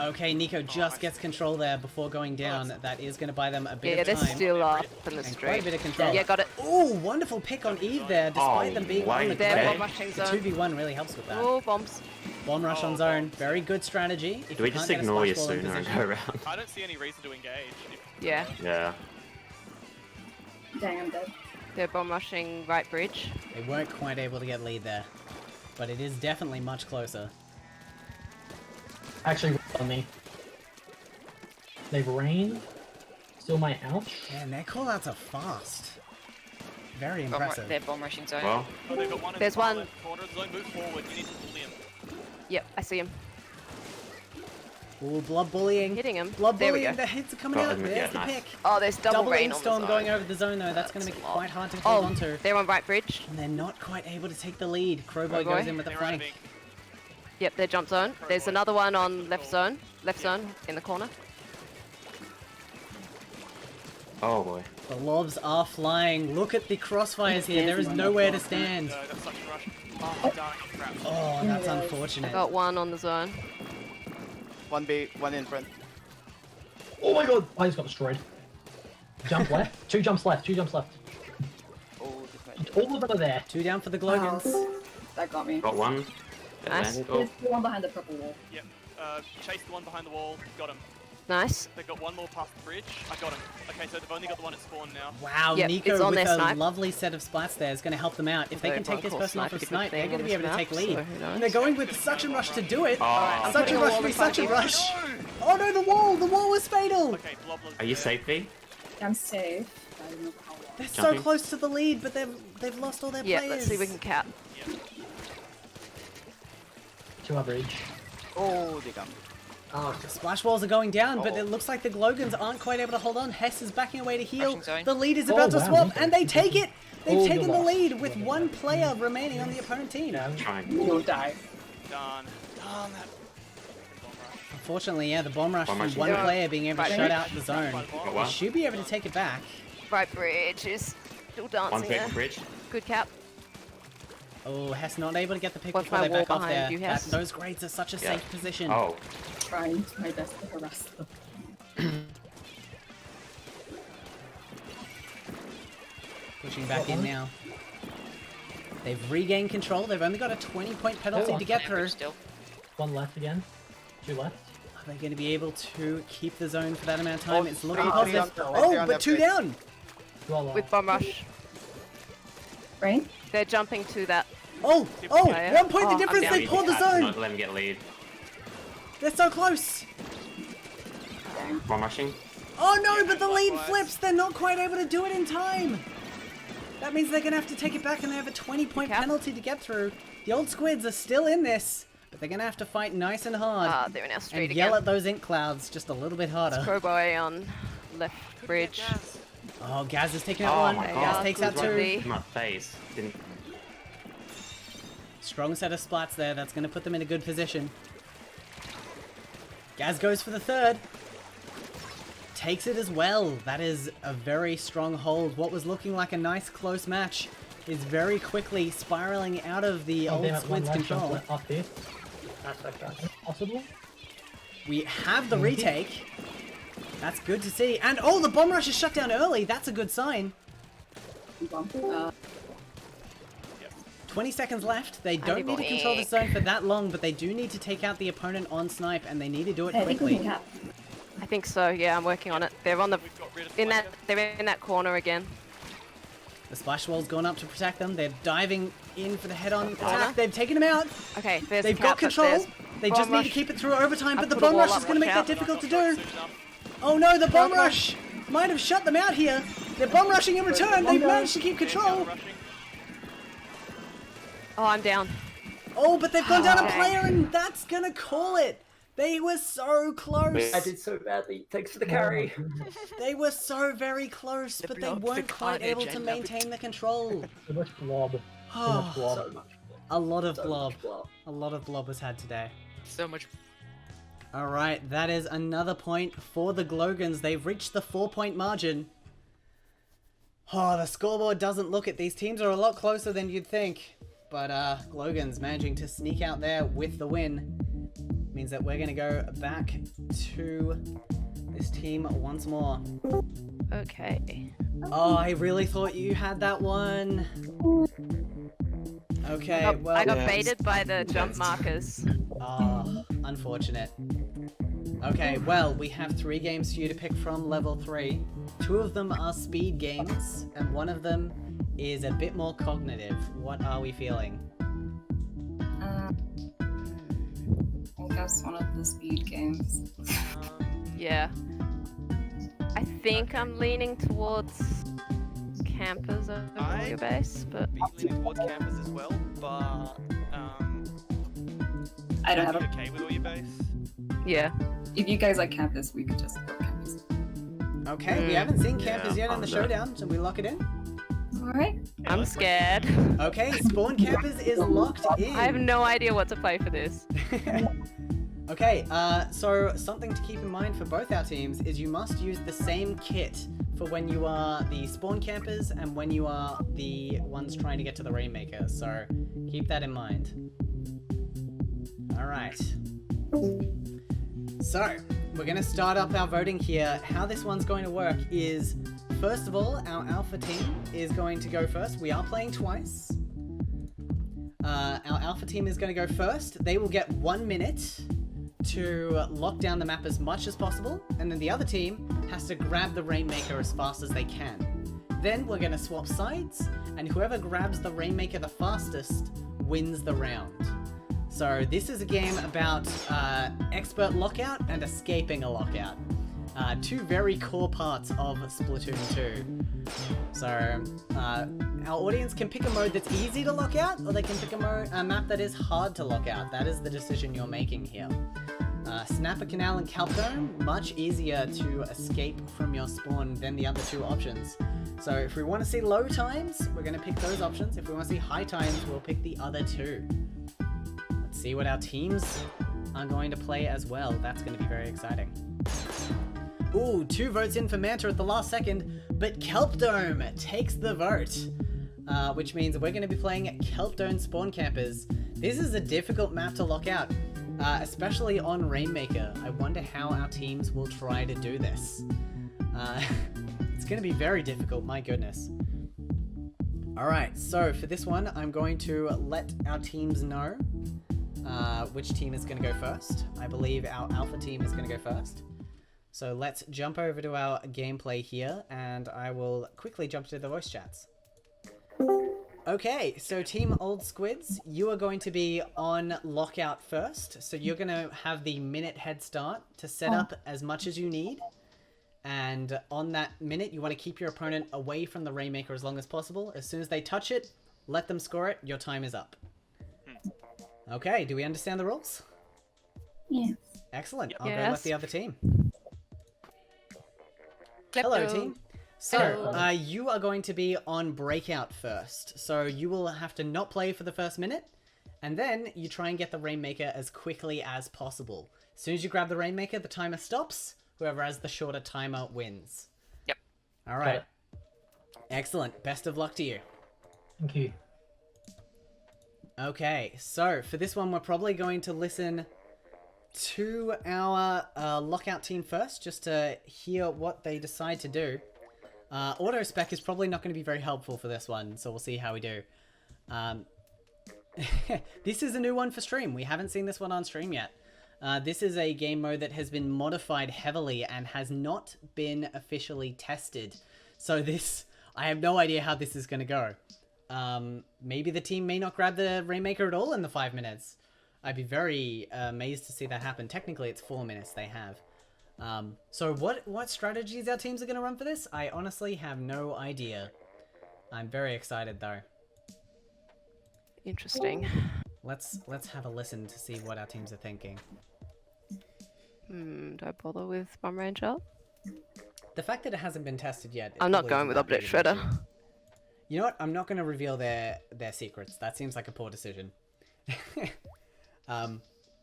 Okay, Nico just nice. gets control there before going down. That is going to buy them a bit Yeah, of they're time. still up in the And quite a street. bit of control. Yeah, got it. Oh, wonderful pick on Eve there, despite Oh, them being on the wait, They're okay. grate. bomb rushing The zone. 2v1 really helps with that. Oh, bombs. Bomb rush on Oh, zone. bombs. Very good strategy. If Do we you just can't get a ignore you splash ball in sooner and position. go around? I don't see any reason to engage. Yeah, Yeah. Dang, I'm dead. they're bomb rushing right bridge. They weren't quite able to get lead there. But it is definitely much closer. Actually, on me. They've rained. Still my ouch. Man, their callouts are fast. Very Bomb impressive. they're bomb rushing zone. Well, Oh, they've got one in There's the far one. left corner of the zone. Move forward. You need to bully him. Yep, I see him. Ooh, blood bullying. Hitting him. Blood There we bullying. go. The hits are coming Got out. him, There's yeah, the nice. pick. Oh, there's double rain on the storm zone. going over the zone though. That's going to make it That's quite hard to hold Oh, onto. they're on right bridge. And they're not quite able to take the lead. Crowboy Crowboy. goes in with the They're flank. raving. Yep, they're jump zone. There's another one on left zone. Left zone in the corner. oh boy. The lobs are flying. Look at the crossfires here. There is nowhere to stand. No, that's such a rush. Oh, darn, crap. Oh, that's unfortunate. Got one on the zone. 1B, 1 in front. Oh my god! I just got destroyed. Jump left. 2 jumps left. 2 jumps left. Oh, this might All of them are there. 2 down for the GlowGans. That got me. Got one. Nice. Landed. Oh, There's the one behind the purple wall. Yep. Chase the one behind the wall. Got him. Nice. They've got one more past the bridge. I got him. Okay, so they've only got the one at spawn now. Wow, Yep, Nico it's on with their a snipe. lovely set of splats there is going to help them out. If they can take this person off of snipe, they're going to be able to take lead. And they're going with Suction Rush to do it. Oh. Suction Rush v Suction Rush. Oh no, the wall! The wall was fatal! Okay, Blobler's are you there. safe, V? I'm safe. I don't know how long. They're so Jumping. close to the lead, but they've lost all their Yeah, players. let's see if we can cap. Yeah. 2 are bridge. Oh, they come. Oh, Splash walls are going down, but Oh. it looks like the GlowGans aren't quite able to hold on. Hess is backing away to heal. Rushing zone. The lead is Oh, about to wow, swap, Nico. and they take it! They've Oh, taken you the lost. lead with one player remaining on the opponent team. Yeah. Trying. You'll die. Darn. Darn that. Unfortunately, yeah, the bomb rush Bomb from rush, one yeah. player being able to Right. shut out the zone. Got They one. should be able to take it back. Right bridge is still One dancing big there. bridge. Good cap. Oh, Hess not able to get the pick Watch before my they back wall off behind there. you, Hess. Those grades are such a Yeah. safe position. Oh. Trying my best to harass them. Pushing back in now. They've regained control. They've only got a 20-point penalty Oh, to get Land through. bridge still. 1 left again. 2 left. Are they going to be able to keep the zone for that amount of time? Oh, It's looking three positive. on- Oh, three on but left 2 bridge. down. 2 are left. With bomb rush. Right? They're jumping to that. Oh, player. 1 point Oh, the I'm difference. down. They pulled the Had to zone. Not let him get lead. They're so close. Bomb rushing. Oh no, but the lead flips. They're not quite able to do it in time. That means they're going to have to take it back, and they have a 20-point Cap. penalty to get through. The Old Squids are still in this, but they're going to have to fight nice and hard. Ah, they're in our street and again. yell at those ink clouds just a little bit harder. Crowboy on left bridge. Oh, Gaz is taking out Oh one. my Gaz god. takes out Good 2. one, V. My face. Didn't. Strong set of splats there. That's going to put them in a good position. Gaz goes for the 3rd. Takes it as well. That is a very strong hold. What was looking like a nice close match is very quickly spiraling out of the Oh, Old damn it, 1 Squids left. Jump control. left. Up here. that's okay. Possible? We have the retake. That's good to see. And oh, the bomb rush is shut down early. That's a good sign. 20 seconds left. They don't need to Anybody. control the zone for that long, but they do need to take out the opponent on snipe, and they need to do it I think we quickly. can cap. I think so. Yeah, I'm working on it. They're on the We've got rid of the in that. flanker. They're in that corner again. The splash wall's gone up to protect them. They're diving in for the head-on attack. Corner. They've taken him out. Okay, there's They've the got cap, but control. there's They bomb just need to rush. keep it through overtime, I but the put a bomb wall rush up, is going to watch make that out. difficult to Not do. soon enough. Oh no, the bomb rush might have shut them out here. They're bomb rushing in return. They've managed to keep control. Rushing. Oh, I'm down. Oh, but they've gone down a Okay. player, and that's going to call it. They were so close. I did so badly. Thanks for the carry. They were so very close, The but they blob, the weren't quite carnage, able I to love maintain the control. So much blob. So Oh, much blob. So much. a lot of So blob. much blob. A lot of blob was had today. So much. Alright, that is another point for the GlowGans. They've reached the 4-point margin. Oh, the scoreboard doesn't look it. These teams are a lot closer than you'd think. But GlowGans managing to sneak out there with the win means that we're going to go back to this team once more. Okay. Oh, I really thought you had that one. Okay, well... I got yeah. baited by the jump markers. Oh, unfortunate. Okay, well, we have 3 games for you to pick from level 3. 2 of them are speed games, and 1 of them is a bit more cognitive. What are we feeling? I guess one of the speed games. Yeah. I think I'm leaning towards campers over I- your base, but Be leaning towards campers as well, but I don't have you a. okay with all your base? yeah. If you guys like campus, we could just go campus. Okay, we haven't seen Yeah, campers yet in the I'm showdown, so we lock it in. Alright. Yeah, I'm let's look. scared. Okay, spawn campers is locked in. I have no idea what to play for this. Okay, so something to keep in mind for both our teams is you must use the same kit for when you are the spawn campers and when you are the ones trying to get to the Rainmaker, so keep that in mind. Alright. So, we're going to start up our voting here. How this one's going to work is, first of all, our alpha team is going to go first. We are playing twice. Our alpha team is going to go first. They will get 1 minute to lock down the map as much as possible, and then the other team has to grab the Rainmaker as fast as they can. Then we're going to swap sides, and whoever grabs the Rainmaker the fastest wins the round. So this is a game about expert lockout and escaping a lockout. 2 very core parts of Splatoon 2. So our audience can pick a mode that's easy to lock out, or they can pick a map that is hard to lock out. That is the decision you're making here. Snapper Canal and Kelp Dome, much easier to escape from your spawn than the other 2 options. So if we want to see low times, we're going to pick those options. If we want to see high times, we'll pick the other 2. Let's see what our teams are going to play as well. That's going to be very exciting. Ooh, 2 votes in for Manta at the last second, but Kelp Dome takes the vote. Which means we're going to be playing Kelp Dome Spawn Campers. This is a difficult map to lock out, especially on Rainmaker. I wonder how our teams will try to do this. It's going to be very difficult, my goodness. Alright, so for this one, I'm going to let our teams know which team is going to go first. I believe our alpha team is going to go first. So let's jump over to our gameplay here, and I will quickly jump to the voice chats. Okay, so Team Old Squids, you are going to be on lockout first. So you're going to have the minute head start to set up as much as you need. And on that minute, you want to keep your opponent away from the Rainmaker as long as possible. As soon as they touch it, let them score it. Your time is up. Okay, do we understand the rules? Yeah. Excellent. I'll go Yes. let the other team. Klepto. Hello, team. So, Hello. you are going to be on breakout first. So you will have to not play for the first minute, and then you try and get the Rainmaker as quickly as possible. As soon as you grab the Rainmaker, the timer stops. Whoever has the shorter timer wins. Yep. All right. Excellent. Best of luck to you. Thank you. Okay, so for this one, we're probably going to listen to our lockout team first, just to hear what they decide to do. Auto spec is probably not going to be very helpful for this one, so we'll see how we do. This is a new one for stream. We haven't seen this one on stream yet. This is a game mode that has been modified heavily and has not been officially tested. So this, I have no idea how this is going to go. Maybe the team may not grab the Rainmaker at all in the 5 minutes. I'd be very amazed to see that happen. Technically, it's 4 minutes they have. So what strategies our teams are going to run for this? I honestly have no idea. I'm very excited though. Interesting. Let's have a listen to see what our teams are thinking. Do I bother with Bomb Ranger? The fact that it hasn't been tested yet. I'm not going with Object Shredder. You know what? I'm not going to reveal their secrets. That seems like a poor decision.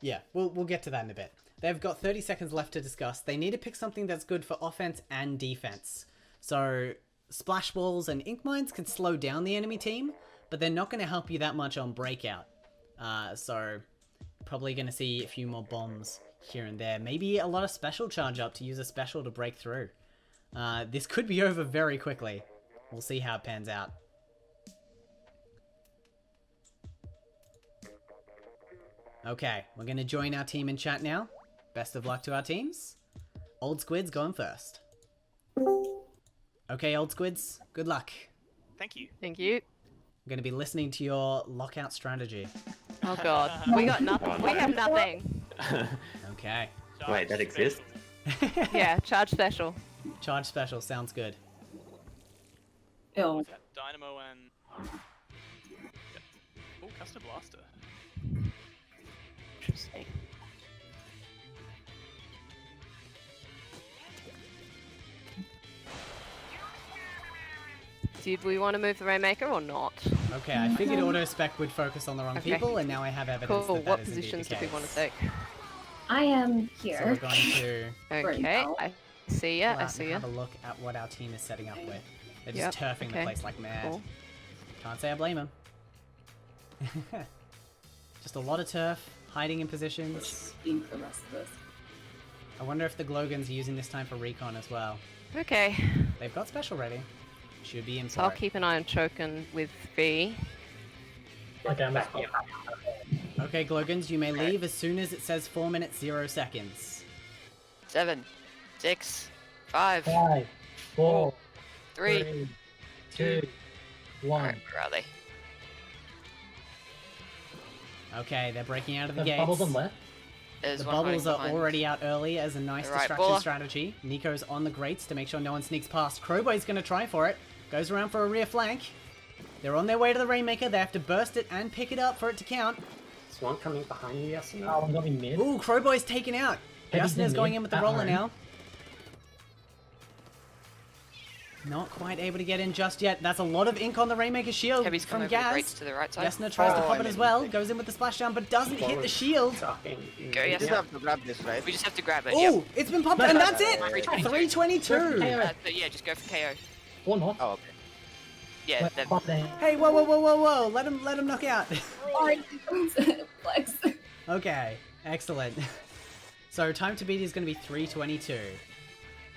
Yeah, we'll get to that in a bit. They've got 30 seconds left to discuss. They need to pick something that's good for offense and defense. So splash balls and ink mines can slow down the enemy team, but they're not going to help you that much on breakout. So probably going to see a few more bombs here and there. Maybe a lot of special charge up to use a special to break through. This could be over very quickly. We'll see how it pans out. Okay, we're going to join our team in chat now. Best of luck to our teams. Old Squids going first. Okay, Old Squids, good luck. Thank you. Thank you. I'm going to be listening to your lockout strategy. Oh god, we got nothing. We have nothing. Okay. Wait, that exists? Yeah, charge special. Charge special, sounds good. Ill. Dynamo and... Oh, Custom Blaster. Interesting. Did we want to move the Rainmaker or not? Okay, I figured auto spec would focus on the wrong Okay. people, and now I have evidence Cool. that What is indeed positions the do we want to case. take? I am So we're here. going to Okay, now. I see ya. go I out see and ya. have a look at what our team is setting up with. They're Yep, just turfing the okay, place like mad. cool. Can't say I blame them. Just a lot of turf, hiding in positions. Being for the rest of this. I wonder if the GlowGans are using this time for recon as well. Okay, They've got special ready. Should be in so I'll for it. keep an eye on Chokin with V. Okay, I'm back. Okay, GlowGans, you may leave as soon as it says 4 minutes 0 seconds. 7, 6, 5, 5, 4, 3. 2, 1. Alright, where are they? Okay, they're breaking out of the The gates. bubbles on left. There's The one bubbles hiding are behind. already out early as a nice Alright, distraction baller. strategy. Nico's on the grates to make sure no one sneaks past. Crowboy's going to try for it. Goes around for a rear flank. They're on their way to the Rainmaker. They have to burst it and pick it up for it to count. Is one coming behind you, yes or Oh, no? I'm going mid. Ooh, Crowboy's taken out. Heavy's Yasna's in going mid. in with the At roller home. now. Not quite able to get in just yet. That's a lot of ink on the Rainmaker shield Heavy's from come over the grates Gaz. to the right side. Yasna tries to Oh, pop I it as didn't well. think. Goes in with the splashdown, but doesn't hit the shield. Sucking. Go, You yes. just have to grab this, right? We just have to grab it. Oh, it's been popped, and that's it. 322. 322. But yeah, just go for KO. Or not. Oh, okay. Yeah, Wait, then- pop there. Hey, whoa, whoa, whoa, whoa, whoa! Let him knock out. Flex. Okay, excellent. So time to beat is going to be 3:22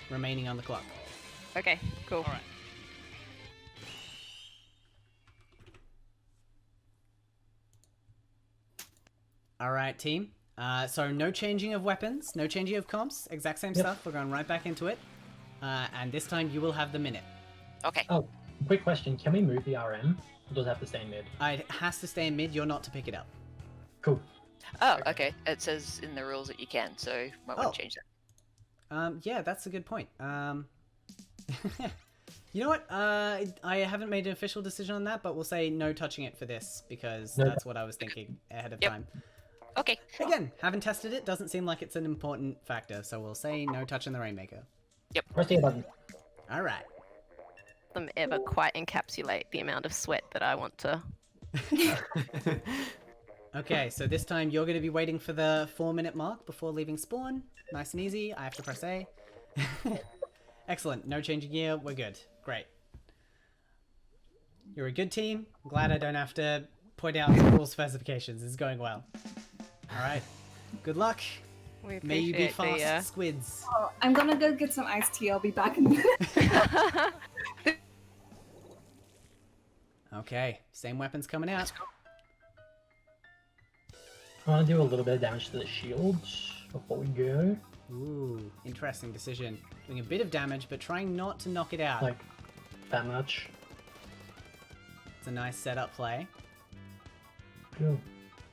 remaining on the clock. Okay, cool. Alright. All right, team. So no changing of weapons, no changing of comps, exact same stuff. We're going right back into it. And this time you will have the minute. Okay. Oh, quick question. Can we move the RM? Or does it have to stay in mid? It has to stay in mid. You're not to pick it up. Cool. Oh, okay. It says in the rules that you can, so might want Oh. to change that. Yeah, that's a good point. You know what? I haven't made an official decision on that, but we'll say no touching it for this because No. that's what I was thinking ahead of Yep. time. Okay. Again, haven't tested it. Doesn't seem like it's an important factor, so we'll say no touching the Rainmaker. Press the A button. All right. Them ever quite encapsulate the amount of sweat that I want to. Okay, so this time you're going to be waiting for the 4-minute mark before leaving spawn. Nice and easy. I have to press A. Excellent. No changing gear. We're good. Great. You're a good team. I'm glad I don't have to point out the rule specifications. This is going well. All right. Good luck. We May you be appreciate fast, the, squids. Oh, I'm gonna go get some iced tea. I'll be back in a minute. Okay, same weapons coming out. I want to do a little bit of damage to the shield before we go. Ooh, interesting decision. Doing a bit of damage, but trying not to knock it out. Like, that much. It's a nice setup play. Cool.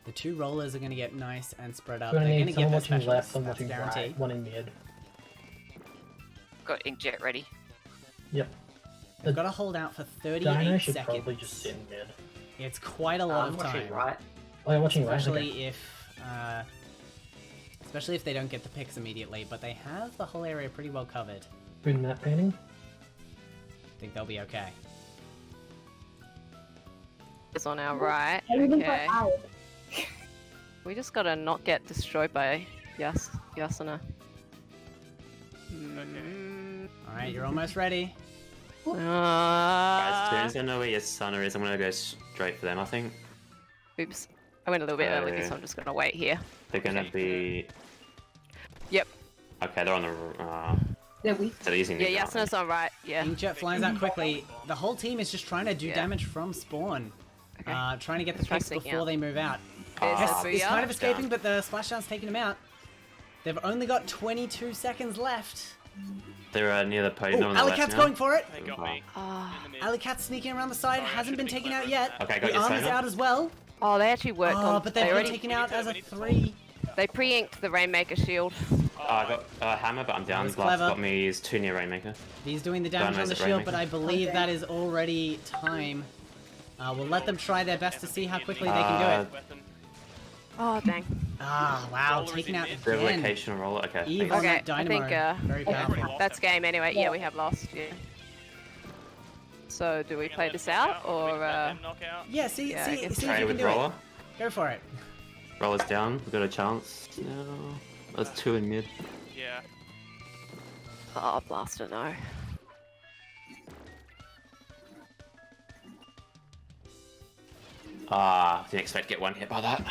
The two rollers are going to get nice and spread up. We're They're gonna going to need get someone their watching specials. left, someone That's watching guaranteed. right, one in mid. Got inkjet ready. Yep. They've got to hold out for 38 Dino should seconds. probably just sit in mid. It's quite a lot I'm of time. watching right. Oh, you're watching right? Especially Okay. especially if they don't get the picks immediately, but they have the whole area pretty well covered. Good map painting. I think they'll be okay. It's on our right. Everything Okay. but out. We just gotta not get destroyed by Yasuna. Mm. Alright, you're almost ready. Guys, Ah. who's gonna know where your Sunner is? I'm gonna go straight for them, I think. Oops. I went a little bit early, yeah. so I'm just gonna wait here. They're gonna be... Yep. Okay, they're on the... They're weak. so they're using the Yeah, Yasuna's on right. Yeah. Inkjet flies out quickly. The whole team is just trying to do Yeah. damage from spawn. Okay. Trying to get the Try picks sneaking before out. they move out. There's Ah. a He's kind of Booyah. escaping, but the splashdown's taking him out. They've only got 22 seconds left. They're near the podium Oh, on the Alley left Cat's now. going for it. They got me. Ah. In the mid. Alley Cat's sneaking around the side, Sorry, I hasn't been should've been taken out clever. yet. Okay, got The your armor's sonar. out as well. Oh, they actually worked Oh, on. but They they've been already taken out as a we need to 3. they pre-inked the Rainmaker shield. I got a hammer, but I'm down. was Blast clever. got me. He's too near Rainmaker. He's doing the damage on Dino's the at shield, Rainmaker. but I believe Okay. that is already time. We'll let them try their best to see how quickly they can do it. Weapon. Oh, dang. Ah, wow, Roller is taken in out mid. again. Revocation roller. Okay. Eve thanks. on Okay, that I dynamo. think, Very Yeah. powerful. That's game anyway. Yeah, we have lost. Yeah. So, do we play this out or? Knockout. Yeah, see, Yeah, I see, guess see if Trade you can with do it. roller. Go for it. Roller's down. We've got a chance. No. That's 2 in mid. Yeah. Oh, Blaster, no. Ah, didn't expect to get one hit by that.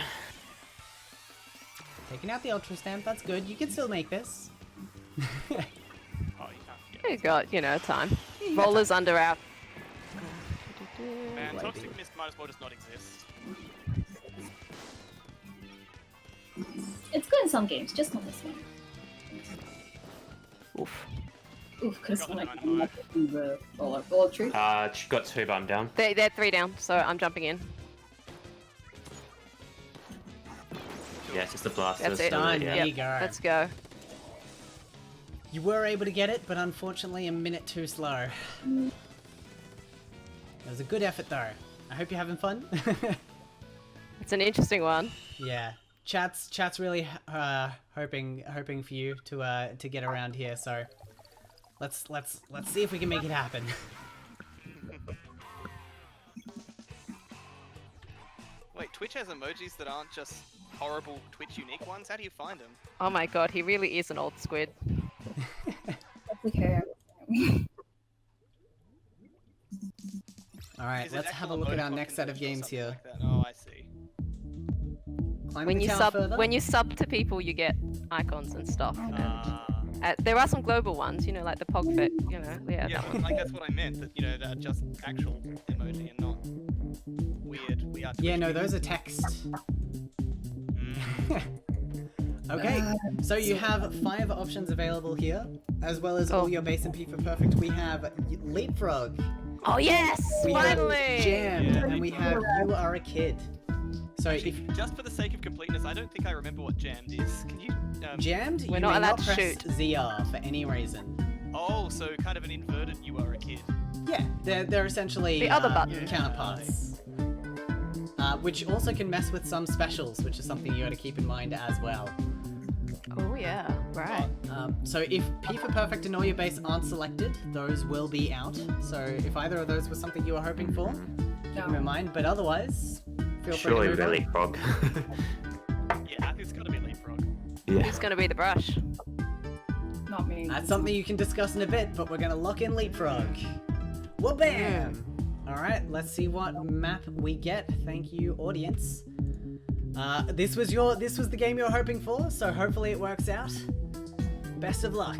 Taking out the Ultra Stamp, that's good. You can still make this. Oh, you can't get You got, you know, time. You got Rollers under our. Man, Toxic Mist might as well just not exist. It's good in some games, just not this one. Oof. Oof, could have Got sworn I the couldn't make it through the roller. Roller true. Got 2, but I'm down. They're 3 down, so I'm jumping in. Yeah, it's just the blaster. That's it. so, Done. yeah. There you go. Let's go. You were able to get it, but unfortunately a minute too slow. It was a good effort though. I hope you're having fun. It's an interesting one. Yeah. Chat's really hoping for you to get around here, so let's see if we can make it happen. Wait, Twitch has emojis that aren't just horrible Twitch unique ones? How do you find them? Oh my god, he really is an old squid. That's okay. Alright, Is it let's have a actual look at our emoticon next set of convention or games something here. like that? Oh, I see. Climb When the you tower further. when you sub to people, you get icons and stuff. And, there are some global ones, you know, like the Pogfit, you know. Yeah, Yeah, that one. like that's what I meant. That that are just actual emoji and not weird. We are. Yeah, Twitch no, people. those are text. Mm. Okay, so you have 5 options available here, as well as Oh. all your base and P for perfect. We have Leapfrog, Oh yes, we finally! have Jammed, Yeah. and we have You Are a Kid. So Actually, if just for the sake of completeness, I don't think I remember what jammed is. Can you? jammed, We're you not may allowed not to press shoot. ZR for any reason. Oh, so kind of an inverted "you are a kid." Yeah, they're essentially The other button. counterparts. Which also can mess with some specials, which is something you got to keep in mind as well. Oh yeah, right. So if P for perfect and all your base aren't selected, those will be out. So if either of those was something you were hoping for, keep them in mind. But otherwise, feel free Surely to with move a on. leapfrog. Yeah, I think it's gotta be Leapfrog. Yeah. Who's gonna be the brush? Not me. That's something you can discuss in a bit, but we're gonna lock in Leapfrog. Wha-bam! Alright, let's see what map we get. Thank you, audience. This was the game you were hoping for, so hopefully it works out. Best of luck.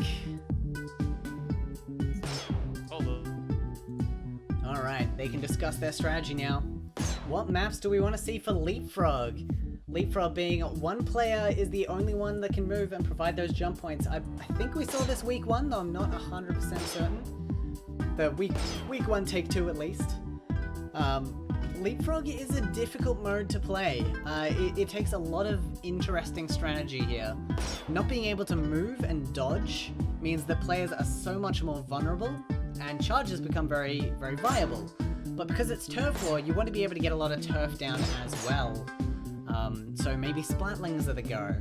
Alright, they can discuss their strategy now. What maps do we want to see for Leapfrog? Leapfrog being one player is the only one that can move and provide those jump points. I think we saw this week 1, though I'm not 100% certain. The week 1 take 2 at least. Leapfrog is a difficult mode to play. It takes a lot of interesting strategy here. Not being able to move and dodge means that players are so much more vulnerable, and charges become very, very viable. But because it's turf war, you want to be able to get a lot of turf down as well. So maybe splatlings are the go.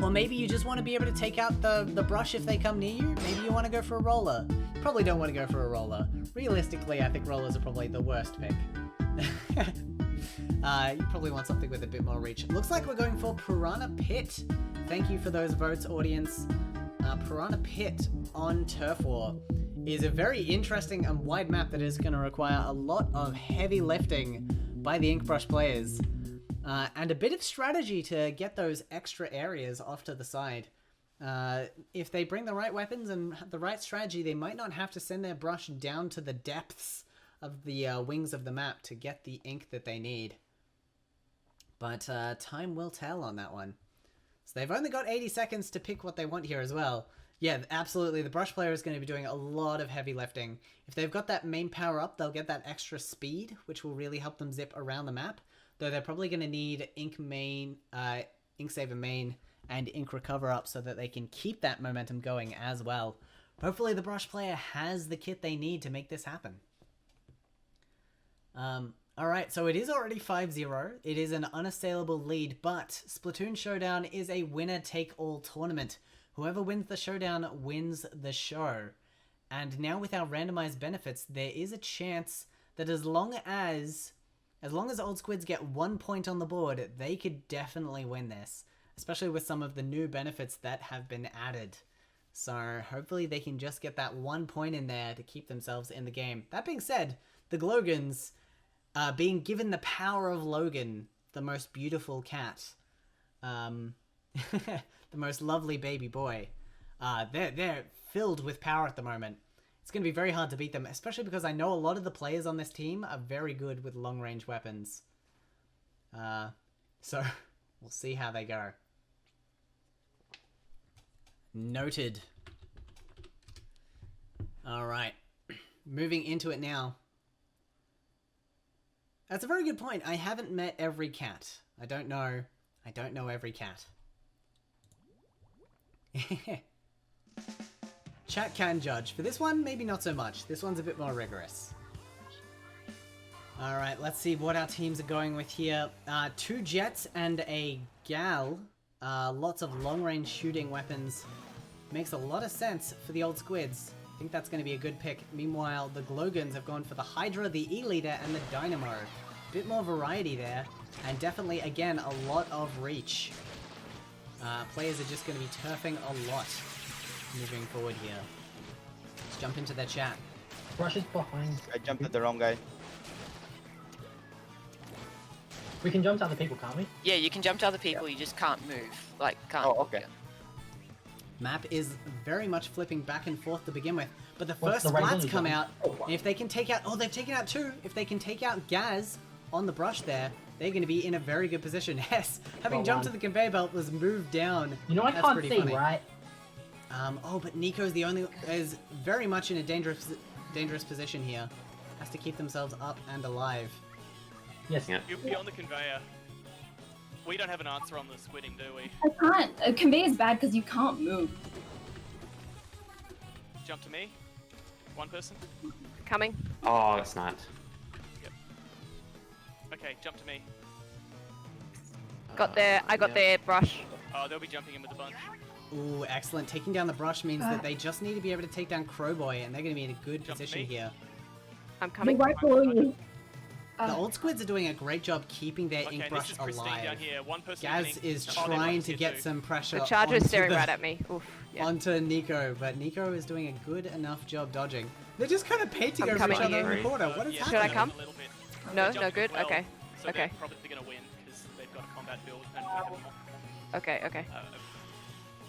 Or maybe you just want to be able to take out the brush if they come near you. Maybe you want to go for a roller. You probably don't want to go for a roller. Realistically, I think rollers are probably the worst pick. You probably want something with a bit more reach. Looks like we're going for Piranha Pit. Thank you for those votes, audience. Piranha Pit on Turf War is a very interesting and wide map that is going to require a lot of heavy lifting by the Inkbrush players. And a bit of strategy to get those extra areas off to the side. If they bring the right weapons and the right strategy, they might not have to send their brush down to the depths of the wings of the map to get the ink that they need. But time will tell on that one. So they've only got 80 seconds to pick what they want here as well. Yeah, absolutely. The brush player is going to be doing a lot of heavy lifting. If they've got that main power up, they'll get that extra speed, which will really help them zip around the map. Though they're probably going to need Ink Saver main, and Ink Recover up so that they can keep that momentum going as well. Hopefully the brush player has the kit they need to make this happen. Alright, so it is already 5-0. It is an unassailable lead, but Splatoon Showdown is a winner-take-all tournament. Whoever wins the showdown wins the show. And now with our randomized benefits, there is a chance that as long as Old Squids get 1 point on the board, they could definitely win this. Especially with some of the new benefits that have been added. So hopefully they can just get that 1 point in there to keep themselves in the game. That being said, the GlowGans, being given the power of Logan, the most beautiful cat, the most lovely baby boy, they're filled with power at the moment. It's going to be very hard to beat them, especially because I know a lot of the players on this team are very good with long-range weapons. So we'll see how they go. Noted. Alright. Moving into it now. That's a very good point. I haven't met every cat. I don't know every cat. Chat can judge. For this one, maybe not so much. This one's a bit more rigorous. Alright, let's see what our teams are going with here. 2 jets and a gal. Lots of long-range shooting weapons. Makes a lot of sense for the Old Squids. I think that's going to be a good pick. Meanwhile, the GlowGans have gone for the Hydra, the E-Leader, and the Dynamo. Bit more variety there. And definitely, again, a lot of reach. Players are just going to be turfing a lot moving forward here. Let's jump into their chat. Brush is behind. I jumped at the wrong guy. We can jump to other people, can't we? Yeah, you can jump to other people, you just can't move. Like, can't. Oh, okay. Map is very much flipping back and forth to begin with. But the What's first the splats range come on? out. If they can take out... Oh, they've taken out 2. If they can take out Gaz on the brush there, they're going to be in a very good position. Yes, having jumped to the conveyor belt was moved down. You know I That's can't pretty see, funny. right? Oh, but Nico's the only... is very much in a dangerous position here. Has to keep themselves up and alive. Yes. Yeah. You'll be on the conveyor. We don't have an answer on the squidding, do we? I can't. A conveyor's bad because you can't move. Jump to me. 1 person. Coming. Oh, that's not. Okay, jump to me. Got their. I got their brush. Oh, they'll be jumping in with a bunch. Ooh, excellent. Taking down the brush means that they just need to be able to take down Crowboy, and they're going to be in a good Jump to position me. here. I'm They're coming. right below you. The Old Squids are doing a great job keeping their Okay, ink this brush is Christine alive. down here. 1 person. Gaz with ink. is Oh, they're trying right to here get too. some pressure The charger is onto staring the- right at me. Oof. Yeah. onto Nico, but Nico is doing a good enough job dodging. They're just kind of painting I'm over coming each other here. in the corner. What is Yeah, Should I happening? come? a little bit. No, They're no jumping good. as well, Okay. So Okay. they're probably going to win because they've got a combat build and we haven't. Okay. Okay.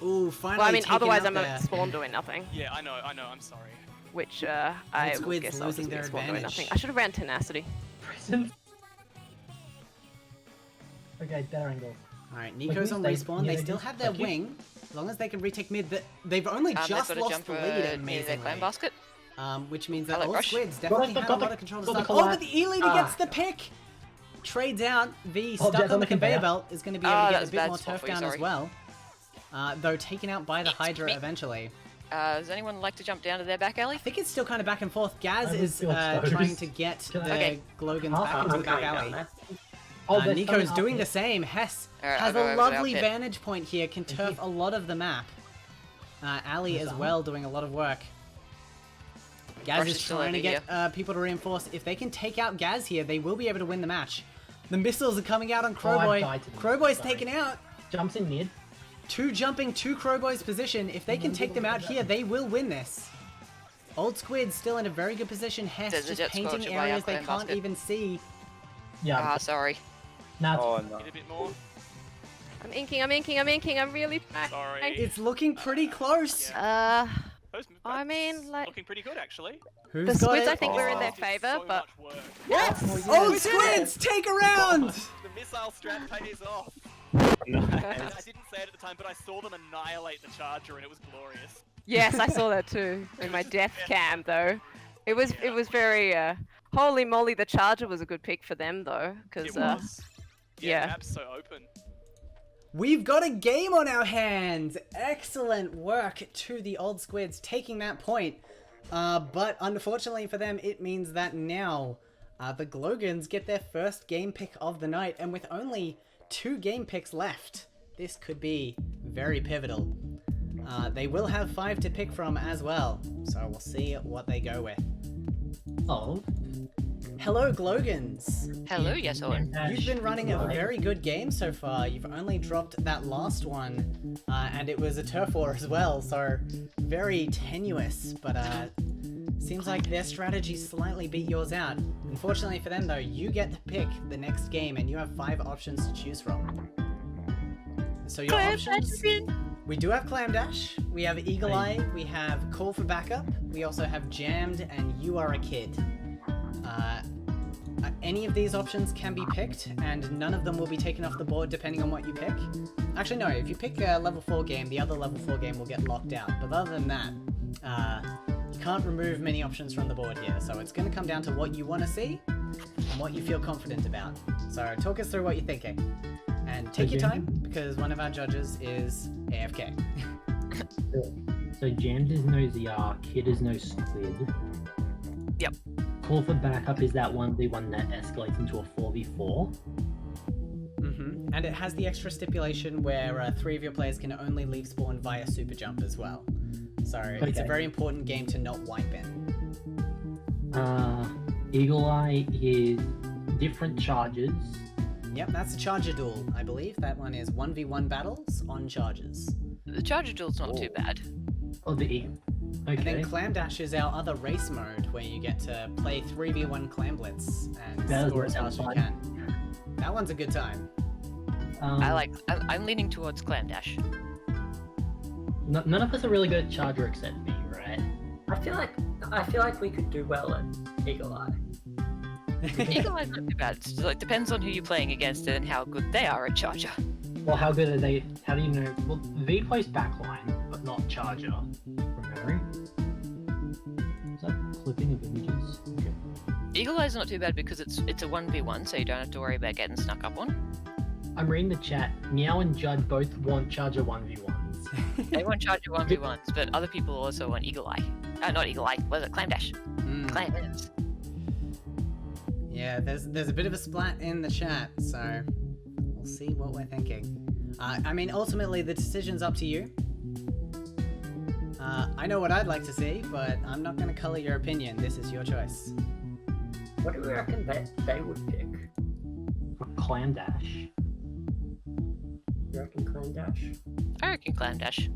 Ooh, finally Well, I mean, taken otherwise out I'm there. a spawn doing nothing. Yeah, I know. I'm sorry. Which I will Squids guess I'll losing just be their a spawn doing advantage. nothing. I should have ran tenacity. Prison. Okay, better angle. Alright, Nico's on they- respawn. yeah, They they still just have their click it. wing. As long as they can retake mid, they've only They've just got a lost jumper the lead near their amazingly. clan basket. Which means that like Old rush. Squids definitely Got have a the- lot of control. got the Oh, collab. but the E-leader gets the pick! Trades out. V Oh, stuck Jets on on the the conveyor conveyor. belt is going to be able to that get was a a bit bad more spot turf for you, down as sorry. well. Though taken out by the It's Hydra me. eventually. Does anyone like to jump down to their back alley? I think it's still kind of back and forth. Gaz I is would feel so. trying to get the Okay. GlowGans Oh, back into the I'm back coming down alley. there. There's Nico's someone doing up the here. same. Hess Alright, has I'll go a over to the lovely outfit. vantage point here, can turf a lot of the map. Ali There's as that well doing a lot of work. Gaz Rush is is still trying to over get people to reinforce. If they can take out Gaz here, they will be able to win the match. The missiles are coming out on I've Crowboy. died to them. Crowboy's Sorry. taken out. Jumps in mid. Two jumping to Crowboy's position. If they can take them out here, they will win this. Old Squid's still in a very good position. Hess There's a just jet painting scorcher by areas our they clan can't basket. even see. Yeah. Sorry. Nah, Oh no. Need a bit more. I'm inking, I'm inking, I'm inking, I'm really back. Sorry. It's looking pretty close. Those- I mean, that's like- looking pretty good actually. Who's The got Squids, it? I think we're in their Did favor, so but much work. Yes! Old Squids, take a round! The missile strat pays off. Nice. I didn't say it at the time, but I saw them annihilate the charger, and it was glorious. yes, I saw that too in my death cam though. It was very holy moly. The charger was a good pick for them though, because It was. yeah. The map's so open. We've got a game on our hands. Excellent work to the Old Squids taking that point. But unfortunately for them, it means that now the GlowGans get their first game pick of the night, and with only 2 game picks left, this could be very pivotal. They will have 5 to pick from as well, so we'll see what they go with. oh. Hello, GlowGans. Hello, yes, Owen. You've been running a very good game so far. You've only dropped that last one, and it was a turf war as well, so very tenuous, but seems like their strategy slightly beat yours out. Unfortunately for them though, you get to pick the next game and you have 5 options to choose from. So your options... We do have Clam Dash, we have Eagle Eye, we have Call for Backup, we also have Jammed, and You Are a Kid. Any of these options can be picked, and none of them will be taken off the board depending on what you pick. Actually, no, if you pick a level 4 game, the other level 4 game will get locked out. But other than that, you can't remove many options from the board here, so it's going to come down to what you want to see and what you feel confident about. So talk us through what you're thinking. And take your time, because one of our judges is AFK. So Jammed is no ZR, Kid is no Squid. Yep. Call for backup is that 1v1 that escalates into a 4v4. And it has the extra stipulation where 3 of your players can only leave spawn via super jump as well. So it's a Okay. very important game to not wipe in. Eagle Eye is different charges. Yep, that's a charger duel, I believe. That one is 1v1 battles on charges. The charger duel's not too bad. Oh, the Eagle. Okay. And then Clam Dash is our other race mode where you get to play 3v1 Clam Blitz and That score as sounds fast as you fun. can. That one's a good time. I'm leaning towards Clan Dash. None of us are really good at charger except me, right? I feel like we could do well at Eagle Eye. Eagle Eye's not too bad. It depends on who you're playing against and how good they are at charger. Well, how good are they? How do you know? Well, V plays backline, but not charger, from memory. Is that clipping of images? Okay. Eagle Eye's not too bad because it's a 1v1, so you don't have to worry about getting snuck up on. I'm reading the chat. Meow and Judd both want charger 1v1s. They want charger 1v1s, but other people also want Eagle Eye. Not Eagle Eye, was it Clam Dash? Clam Dash. Yeah, there's a bit of a splat in the chat, so we'll see what we're thinking. I mean, ultimately, the decision's up to you. I know what I'd like to see, but I'm not going to color your opinion. This is your choice. What do we reckon they would pick? Clam Dash. You reckon Clan Dash? I reckon Clam Dash.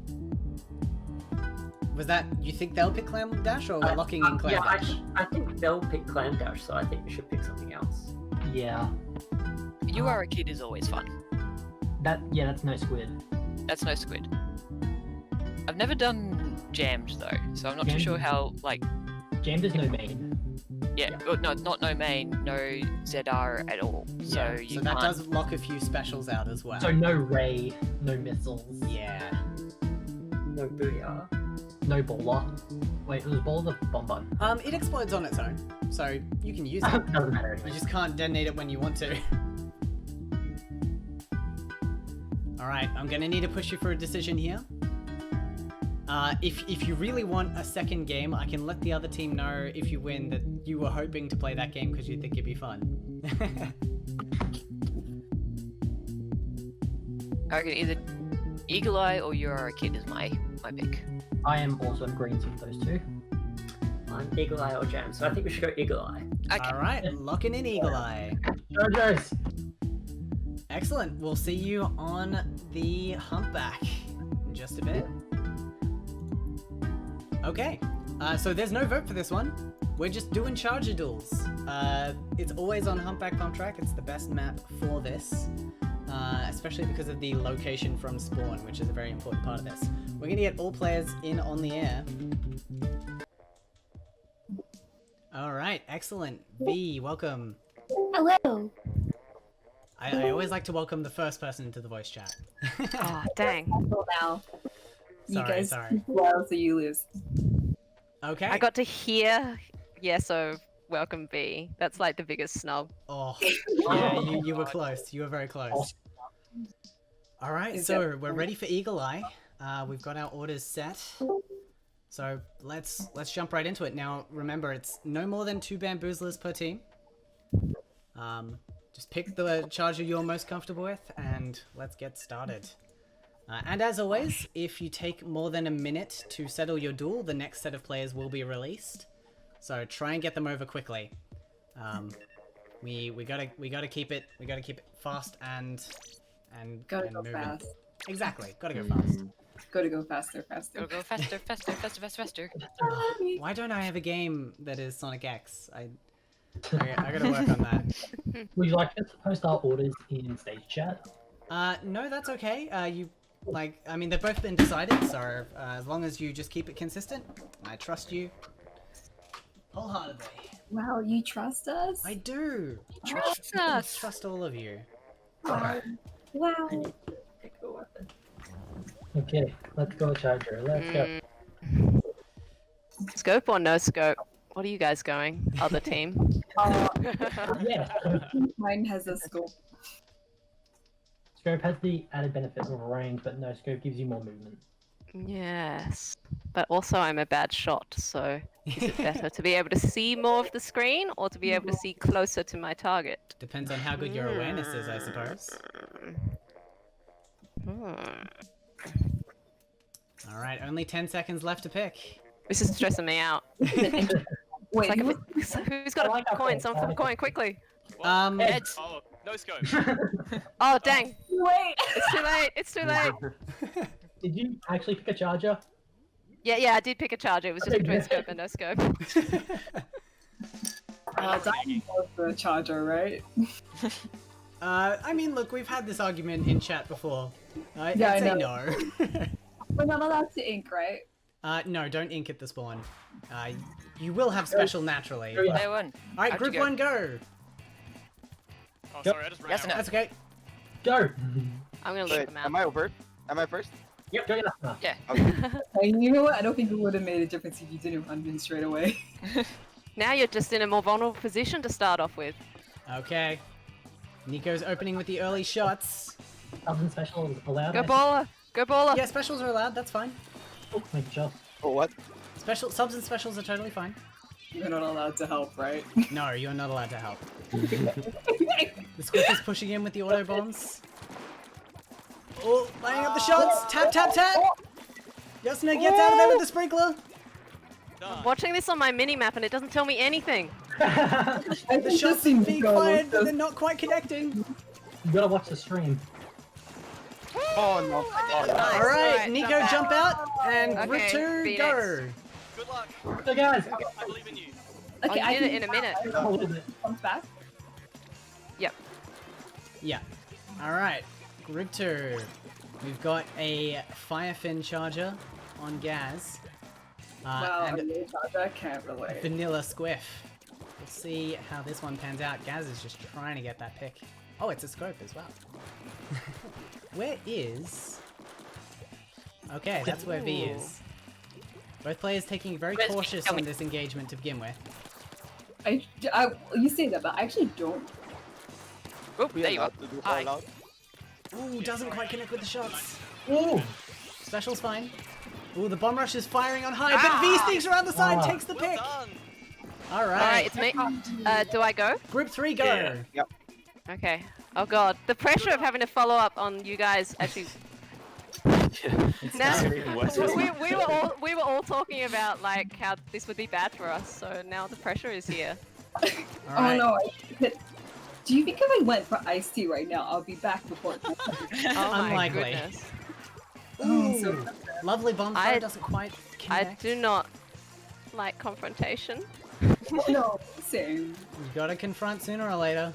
Was that, you think they'll pick Clam Dash, or we're locking in Clam Yeah, Dash? I think they'll pick Clan Dash, so I think we should pick something else. Yeah. You Are a Kid is always fun. That's no Squid. That's no Squid. I've never done Jammed though, so I'm not too Jammed? sure how, Jammed is no main. Yeah, well, no, not no main, no ZR at all. So Yeah, you so that can't. does lock a few specials out as well. So no ray, no missiles, Yeah. No booyah. no baller. Wait, was baller the bomb button? It explodes on its own, so you can use it. Doesn't matter You anyway. just can't detonate it when you want to. Alright, I'm gonna need to push you for a decision here. If you really want a second game, I can let the other team know if you win that you were hoping to play that game because you think it'd be fun. I reckon either Eagle Eye or You're a Kid is my pick. I am also in greens with those two. I'm Eagle Eye or Jam, so I think we should go Eagle Eye. Okay. Alright, locking in Eagle Eye. JoJo's! Excellent, we'll see you on the humpback in just a bit. Okay, so there's no vote for this one. We're just doing charger duels. It's always on Humpback Pump Track. It's the best map for this, especially because of the location from spawn, which is a very important part of this. We're gonna get all players in on the air. All right, excellent. V, welcome. Hello. I always like to welcome the first person into the voice chat. Oh, dang. Now, you Sorry, guys sorry. well, so you lose. Okay. I got to hear yes, so welcome B. That's like the biggest snub. Oh, yeah, you were close. You were very close. All right, Is so that- we're ready for Eagle Eye. We've got our orders set. So let's jump right into it. Now, remember, it's no more than 2 bamboozlers per team. Just pick the charger you're most comfortable with, and let's get started. And as always, if you take more than a minute to settle your duel, the next set of players will be released. So try and get them over quickly. We gotta keep it fast and Gotta and go moving. fast. Exactly, gotta go fast. Gotta go faster, faster. Go faster, faster, faster, faster, faster. Why don't I have a game that is Sonic X? I gotta work on that. Would you like us to post our orders in stage chat? No, that's okay. I mean, they've both been decided, so as long as you just keep it consistent, I trust you wholeheartedly. Wow, you trust us? I do. Trust I us. trust all of you. Wow. Pick a weapon. Okay, let's go charger. Let's go. Scope or no scope? What are you guys going? Other team? Yeah. Mine has a scope. Scope has the added benefit of range, but no scope gives you more movement. Yes. But also I'm a bad shot, so is it better to be able to see more of the screen or to be able to see closer to my target? Depends on how good your awareness is, I suppose. All right, only 10 seconds left to pick. This is stressing me out. Wait, It's like who- who's got I like a that coin? point. Someone flip a coin quickly. Heads. Oh, no scope. Oh dang! wait. It's too late. It's too late. Did you actually pick a charger? Yeah, I did pick a charger. It was just Okay, between good. scope and no scope. Diamond was the charger, right? I mean, look, we've had this argument in chat before. I'd Yeah, I say know. no. We're not allowed to ink, right? No, don't ink at the spawn. You will have special naturally. Oh, yeah. There one. All right, How'd you group go? 1, go. Oh, sorry, I just ran Yes out. and no. That's okay. Go! I'm gonna look Wait, at the map. am I over? Am I first? Yep, go yes. Yeah. And you know what? I don't think it would have made a difference if you didn't run in straight away. Now you're just in a more vulnerable position to start off with. Okay. Nico's opening with the early shots. Something special is allowed. Go baller! Go baller! Yeah, specials are allowed. That's fine. Oh, make sure. Oh, what? Subs and specials are totally fine. You're not allowed to help, right? No, you're not allowed to help. The squiff is pushing in with the auto bombs. Oh, lining up the shots. Tap, tap, tap. Yasuna gets out of there with the sprinkler. Done. Watching this on my mini map and it doesn't tell me anything. The shots are being fired, but they're not quite connecting. You gotta watch the stream. Oh no. Oh, no. Nice. All right, Alright, Nico, jump jump out, and group Okay, 2, Phoenix. go. Good luck. So guys, I believe in you. Okay, Oh, I you did can it in a minute. hold it. come back. Yeah. All right, group 2. We've got a Firefin charger on Gaz. Wow, and I can't relate. Vanilla Squiff We'll see how this one pans out. Gaz is just trying to get that pick. Oh, it's a scope as well. Where is... Okay, that's where V is. Both players taking very cautious on this engagement to begin with. You say that, but I actually don't. Oh, there you are. Hi. Ooh, doesn't quite connect with the shots. Ooh! Special's fine. Ooh, the bomb rush is firing on high, but V sneaks around the side, takes the pick. Done. Alright. Alright, it's me. Do I go? Group 3, go. Yeah. Yep. Okay. Oh god, the pressure of having to follow up on you guys actually. Now, even worse. we were all talking about like how this would be bad for us, so now the pressure is here. Alright. Oh no! Do you think if I went for iced tea right now, I'll be back before? Oh my Unlikely. goodness. Ooh, So- lovely bomb throw doesn't quite I connect. do not like confrontation. No, same. You gotta confront sooner or later.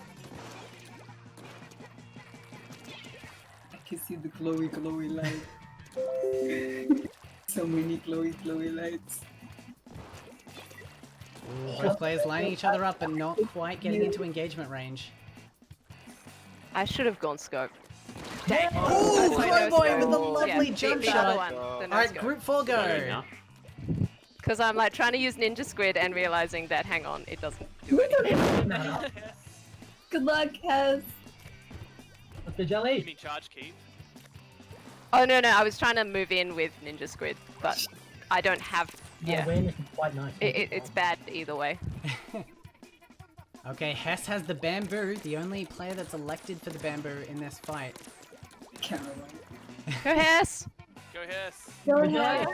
I can see the glowy light. So many glowy lights. Ooh, both players lining each other up and not quite getting into engagement range. I should have gone scope. Ooh, I Crowboy with a know lovely scope. jump the other shot. one, the no Alright, scope. group 4, go. Because I'm like trying to use Ninja Squid and realizing that, hang on, it doesn't do anything. Good luck, Kaz. What's the You jelly? mean charge keep? Oh no, I was trying to move in with Ninja Squid, but I don't have. Yeah, Awareness is quite nice. it's bad either way. Okay, Hess has the bamboo, the only player that's elected for the bamboo in this fight. Caroline. Go Hess! Go Hess. Go ahead.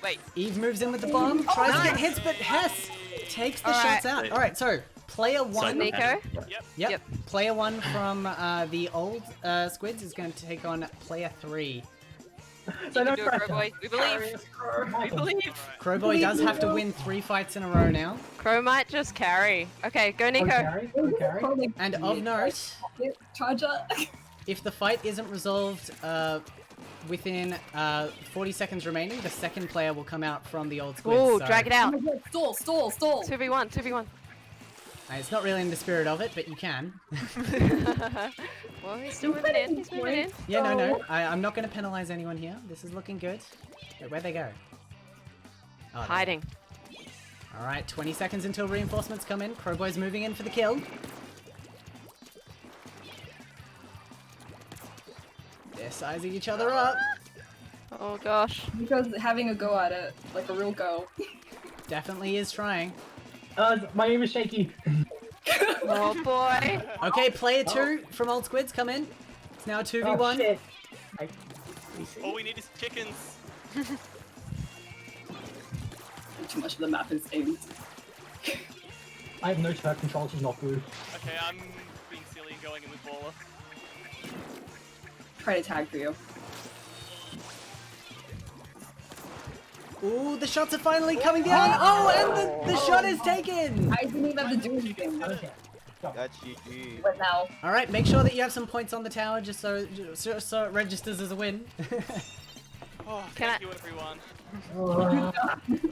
Wait. Eve moves in with the bomb, tries to get hits, but Hess takes the Alright. shots out. Alright, so player 1. Nico? Yep. Player 1 from the old Squids is going to take on player 3. So You no can do it, pressure. Crowboy. We believe. We believe. Crowboy does have to win 3 fights in a row now. Crow might just carry. Okay, go Nico. Okay. And of note, Charger. if the fight isn't resolved within 40 seconds remaining, the second player will come out from the old Squids. Ooh, so- drag it out. Stall. 2v1. It's not really in the spirit of it, but you can. Well, he's still moving in. He's moving in. Yeah, no. I'm not going to penalize anyone here. This is looking good. Wait, where'd they go? Oh, there. Hiding. Alright, 20 seconds until reinforcements come in. Crowboy's moving in for the kill. They're sizing each other up. Oh gosh. Because having a go at it, like a real go. Definitely is trying. My aim is shaky. Oh boy. Okay, player 2 from Old Squids, come in. It's now 2v1. Oh, shit. All we need is chickens. Too much of the map is aimed. I have no turret control, which is not good. Okay, I'm being silly and going in with Baller. Try to tag for you. Ooh, the shots are finally coming down. Oh, and the shot is taken. I didn't even have to do anything. Okay. That's GG. But now, All right, make sure that you have some points on the tower just so it registers as a win. Oh, Can thank I- you everyone.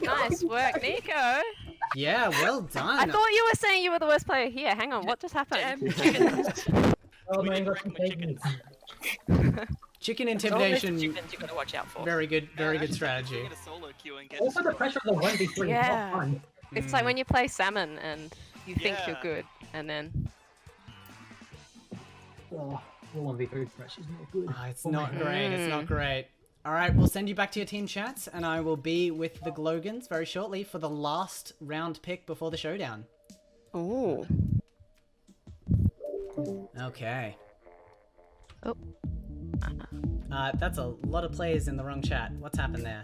Nice work, Nico. Yeah, well I done. thought you were saying you were the worst player here. Hang on, what just happened? Oh, We man, did got wreck some my chickens. Chicken All those intimidation, chickens you gotta watch out for. very good strategy. Get a solo queue and get Also, the pressure of the 1v3 is Yeah. not fun. It's like when you play salmon and you think Yeah. you're good, and then Oh, the 1v3 pressure is not good. Oh, it's Oh, not man. great. It's not great. All right, we'll send you back to your team chats, and I will be with the GlowGans very shortly for the last round pick before the showdown. ooh. Okay. Oh. That's a lot of players in the wrong chat. What's happened there?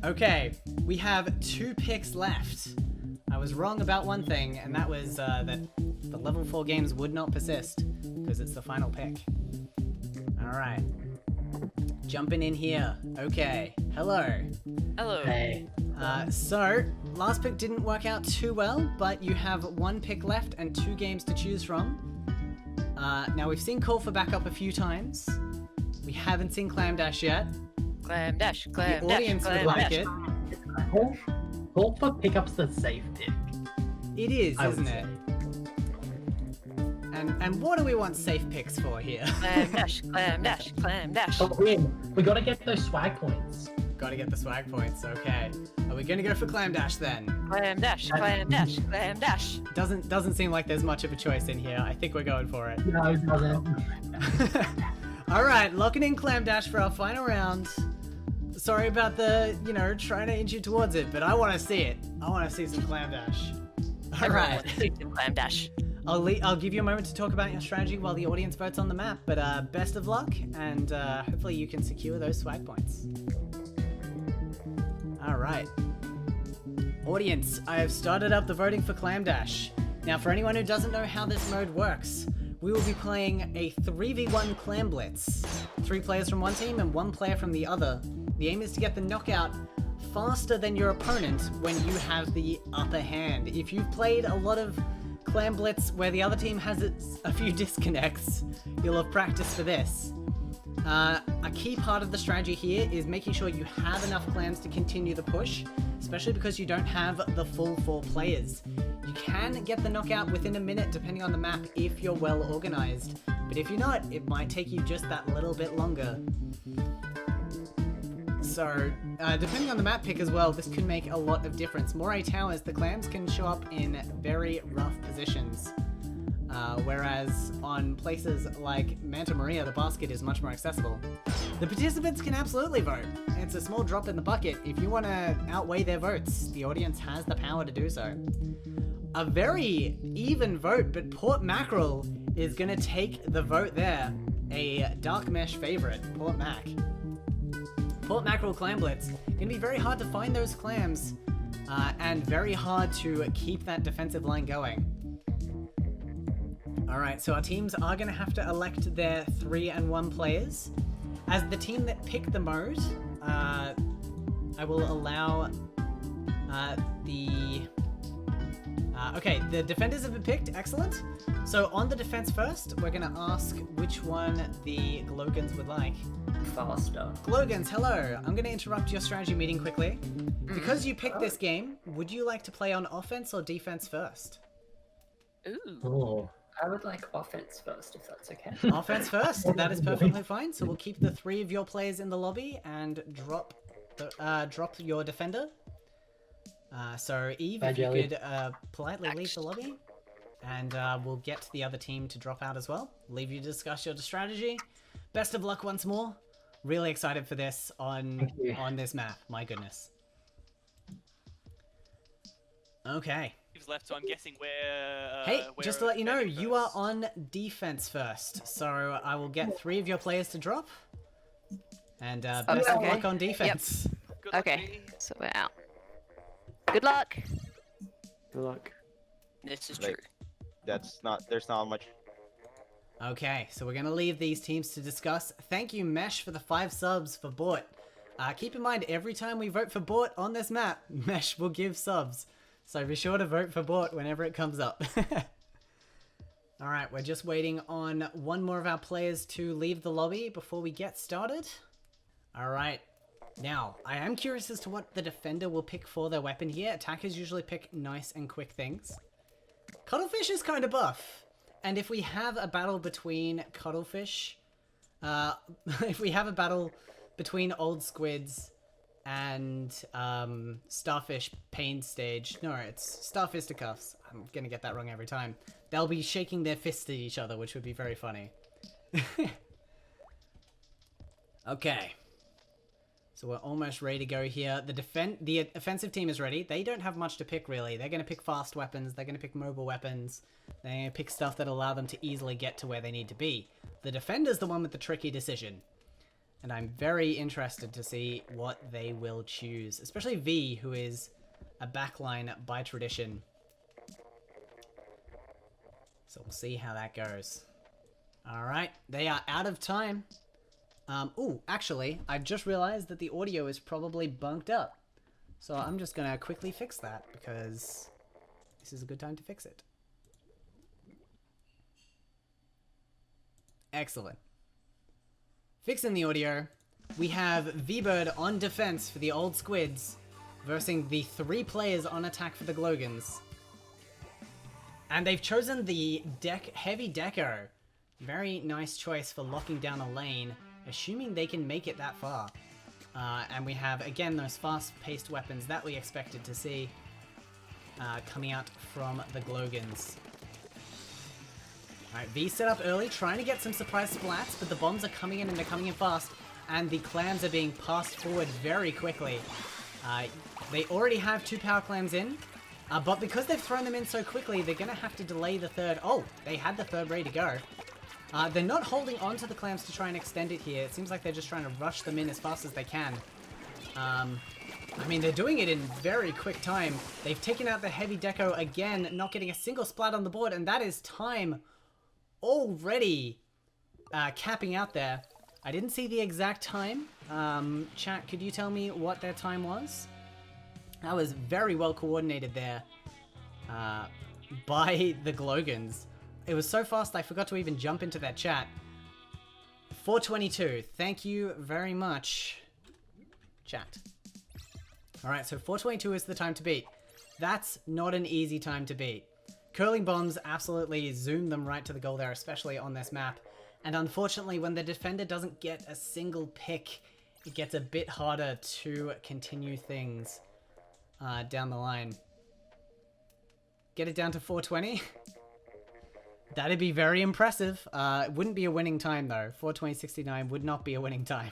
Okay, we have 2 picks left. I was wrong about one thing, and that was that the level 4 games would not persist, because it's the final pick. Alright. Jumping in here. Okay. Hello. Hello. Hey. So, last pick didn't work out too well, but you have 1 pick left and 2 games to choose from. Now, we've seen Call for Backup a few times. We haven't seen Clam Dash yet. Clam dash, The clam dash, audience would clam like dash. it. Call for pickup's the safe pick. It is, I would isn't it? And what do we want safe picks for here? Clam dash, clam dash, clam dash. Oh, we gotta get those swag points. Gotta get the swag points, okay. Are we gonna go for Clam Dash then? Clam dash, clam dash, clam dash. Doesn't seem like there's much of a choice in here. I think we're going for it. No, it doesn't. Alright, locking in Clam Dash for our final round. Sorry about the, trying to inch you towards it, but I want to see it. I want to see some Clam Dash. Alright. Clam dash. I'll give you a moment to talk about your strategy while the audience votes on the map, but best of luck, and hopefully you can secure those swag points. Alright. Audience, I have started up the voting for Clam Dash. Now, for anyone who doesn't know how this mode works, we will be playing a 3v1 Clam Blitz. 3 players from one team and 1 player from the other. The aim is to get the knockout faster than your opponent when you have the upper hand. If you've played a lot of Clam Blitz where the other team has a few disconnects, you'll have practiced for this. A key part of the strategy here is making sure you have enough clams to continue the push, especially because you don't have the full 4 players. You can get the knockout within a minute depending on the map if you're well organized, but if you're not, it might take you just that little bit longer. So, depending on the map pick as well, this could make a lot of difference. Moray Towers, the clams can show up in very rough positions. Whereas on places like Manta Maria, the basket is much more accessible. The participants can absolutely vote. It's a small drop in the bucket. If you want to outweigh their votes, the audience has the power to do so. A very even vote, but Port Mackerel is going to take the vote there. A Dark Mesh favorite, Port Mac. Port Mackerel Clam Blitz. Going to be very hard to find those clams, and very hard to keep that defensive line going. Alright, so our teams are going to have to elect their 3 and 1 players. As the team that picked the mode, I will allow okay, the defenders have been picked. Excellent. So on the defense first, we're going to ask which one the GlowGans would like. Faster. GlowGans, hello. I'm going to interrupt your strategy meeting quickly. Because you picked this game, would you like to play on offense or defense first? Ooh. Oh. I would like offense first, if that's okay. Offense first, that is perfectly fine. So we'll keep the 3 of your players in the lobby and drop your defender. So Eve, if you could politely leave the lobby, and we'll get the other team to drop out as well. Leave you to discuss your strategy. Best of luck once more. Really excited for this on this map. My goodness. Okay. Left, so I'm guessing where. Hey, just to let you know, you are on defense first, so I will get 3 of your players to drop, and best of luck on defense. Good luck, Okay, so we're out. Good luck. Good luck. This is Like, true. There's not much. Okay, so we're gonna leave these teams to discuss. Thank you, Mesh, for the 5 subs for Bort. Keep in mind, every time we vote for Bort on this map, Mesh will give subs. So be sure to vote for Bort whenever it comes up. Alright, we're just waiting on 1 more of our players to leave the lobby before we get started. Alright, now, I am curious as to what the defender will pick for their weapon here. Attackers usually pick nice and quick things. Cuttlefish is kind of buff. And if we have a battle between Cuttlefish, if we have a battle between Old Squids and Starfish Pain Stage. No, it's Star Fisticuffs. I'm gonna get that wrong every time. They'll be shaking their fists at each other, which would be very funny. Okay. So we're almost ready to go here. The offensive team is ready. They don't have much to pick, really. They're gonna pick fast weapons. They're gonna pick mobile weapons. They're gonna pick stuff that allow them to easily get to where they need to be. The defender's the one with the tricky decision. And I'm very interested to see what they will choose. Especially V, who is a backline by tradition. So we'll see how that goes. Alright, they are out of time. Ooh, actually, I just realized that the audio is probably bunked up. So I'm just gonna quickly fix that, because this is a good time to fix it. Excellent. Fixing the audio, we have V-Bird on defense for the Old Squids versus the 3 players on attack for the GlowGans. And they've chosen the heavy deco. Very nice choice for locking down a lane, assuming they can make it that far. And we have, again, those fast-paced weapons that we expected to see coming out from the GlowGans. Alright, V set up early, trying to get some surprise splats, but the bombs are coming in and they're coming in fast, and the clams are being passed forward very quickly. They already have 2 power clams in, but because they've thrown them in so quickly, they're going to have to delay the third. Oh, they had the third ready to go. They're not holding on to the clams to try and extend it here. It seems like they're just trying to rush them in as fast as they can. I mean, they're doing it in very quick time. They've taken out the heavy deco again, not getting a single splat on the board, and that is time already capping out there. I didn't see the exact time. Chat, could you tell me what their time was? That was very well coordinated there by the GlowGans. It was so fast I forgot to even jump into that chat. 4:22. Thank you very much, chat. Alright, so 4:22 is the time to beat. That's not an easy time to beat. Curling bombs absolutely zoom them right to the goal there, especially on this map. And unfortunately, when the defender doesn't get a single pick, it gets a bit harder to continue things down the line. Get it down to 4:20. That'd be very impressive. It wouldn't be a winning time though. 4:20.69 would not be a winning time.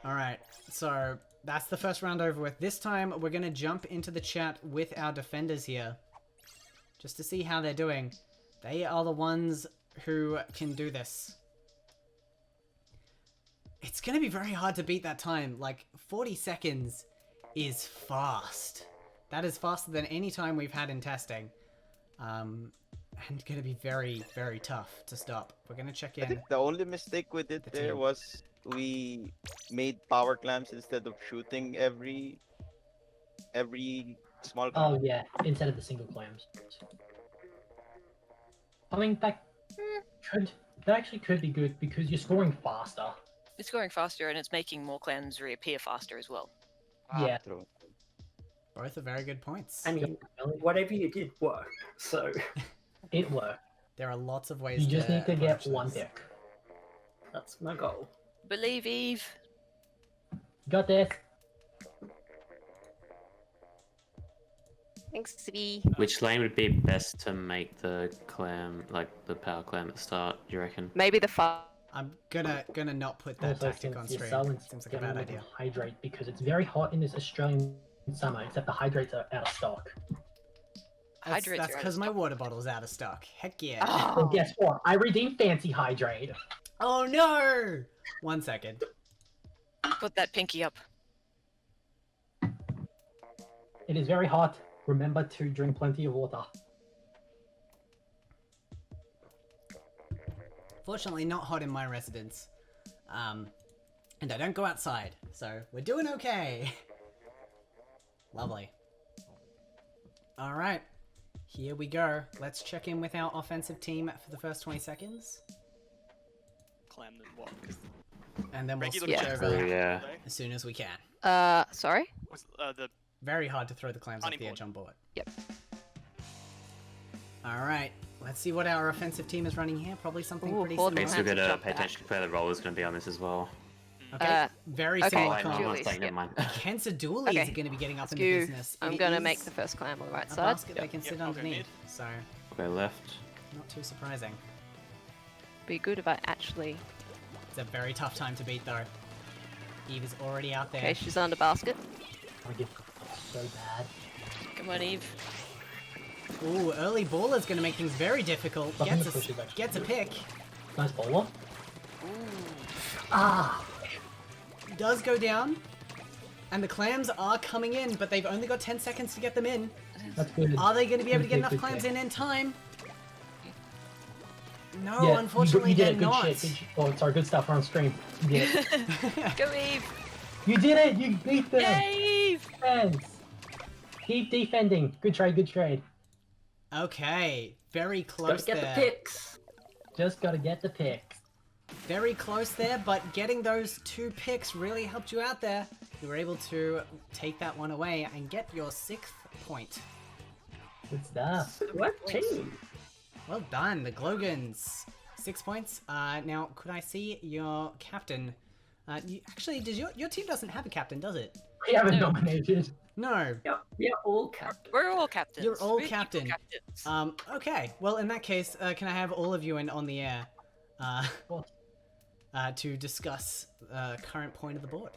Alright, so that's the first round over with. This time we're going to jump into the chat with our defenders here. Just to see how they're doing. They are the ones who can do this. It's going to be very hard to beat that time. Like, 40 seconds is fast. That is faster than any time we've had in testing. And going to be very, very tough to stop. We're going to check in. I think the only mistake we did there was we made power clams instead of shooting every small clam. Oh yeah, instead of the single clams. I mean, that actually could be good because you're scoring faster. It's going faster and it's making more clams reappear faster as well. Yeah. True. Both are very good points. I mean, whatever you did worked, so... It worked. There are lots of ways You just need to get approach one this. pick. That's my goal. Believe Eve. Got this. Thanks, V. Which lane would be best to make the clam, like the power clam at the start, do you reckon? Maybe the far. I'm gonna not put that Also, tactic since on your stream. silence Seems like a getting bad rid of idea. Hydrate because it's very hot in this Australian summer, except the hydrates are out of stock. That's because my water bottle's out of stock. Heck yeah. Well, guess what? I redeemed Fancy Hydrate. Oh no! 1 second. Put that pinky up. It is very hot. Remember to drink plenty of water. Fortunately, not hot in my residence. And I don't go outside, so we're doing okay. Lovely. Alright. Here we go. Let's check in with our offensive team for the first 20 seconds. Clam them what? 'Cause And then we'll regular switch clams over are Yeah. they? as soon as we can. Sorry? What's, the Very hard to throw the clams off Honey the board. edge on board. Yep. Alright, let's see what our offensive team is running here. Probably something Ooh, pretty hold similar. on. Means we're gonna jump pay back. attention to where the roller's gonna be on this as well. Okay, very okay. similar Wait, no, comp. I'm not Julius, saying, never yep. mind. Kensa Dooley Okay. is going to be getting up into Skew. business. I'm It gonna is make the first clam on the right a side. basket they can sit Yep, I'll go underneath, mid. so Okay, left. not too surprising. Be good if I actually. It's a very tough time to beat though. Eve is already out there. Okay, she's under basket. I get so bad. Come on, Eve. Ooh, early baller's going to make things very difficult. Nothing Gets pushes a, actually. gets a pick. Nice bowler. Ah! Does go down. And the clams are coming in, but they've only got 10 seconds to get them in. That's good. Are they going to be able to get Good enough pick, clams good in time? No, Yeah, unfortunately you did they're it. Good not. shit. Good shit. Oh, sorry, good stuff. We're on stream. You did it. Go, Eve. You did it! You beat them! Yay, Eve. Defense! Keep defending. Good trade, good trade. Okay, very Gotta close get there. the picks. Just gotta get the pick. Very close there, but getting those 2 picks really helped you out there. You were able to take that one away and get your 6th point. Good stuff. What team? Well done, the GlowGans. 6 points. Now, could I see your captain? Actually, does your team doesn't have a captain, does it? We haven't No. nominated. No. Yeah, we are all captains. We're all captains. You're all We're equal captain. captains. Okay. Well, in that case, can I have all of you in on the air to discuss current point of the board?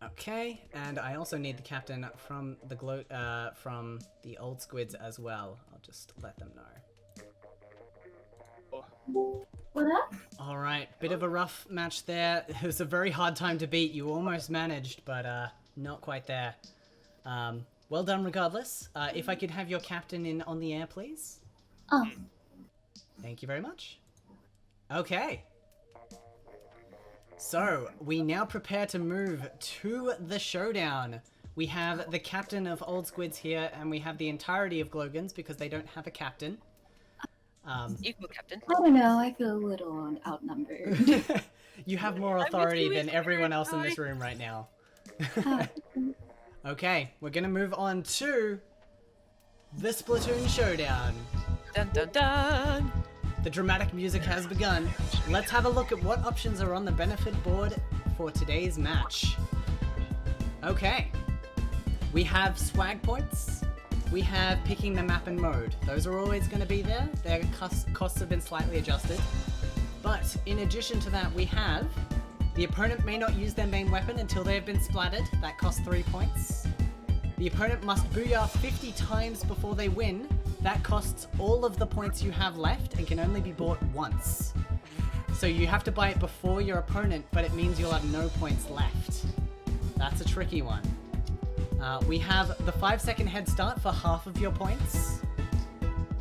Okay, and I also need the captain from the Old Squids as well. I'll just let them know. What up? All right, bit of a rough match there. It was a very hard time to beat. You almost managed, but not quite there. Well done regardless. If I could have your captain in on the air, please. Oh. Thank you very much. Okay. So, we now prepare to move to the showdown. We have the captain of Old Squids here, and we have the entirety of GlowGans because they don't have a captain. Equal captain. I don't know. I feel a little outnumbered. You have more authority than everyone else in this room right now. Okay, we're gonna move on to the Splatoon Showdown. Dun dun dun. The dramatic music has begun. Let's have a look at what options are on the benefit board for today's match. Okay. We have swag points. We have picking the map and mode. Those are always going to be there. Their costs have been slightly adjusted. But in addition to that, we have the opponent may not use their main weapon until they have been splattered. That costs 3 points. The opponent must booyah 50 times before they win. That costs all of the points you have left and can only be bought once. So you have to buy it before your opponent, but it means you'll have no points left. That's a tricky one. We have the 5-second head start for half of your points.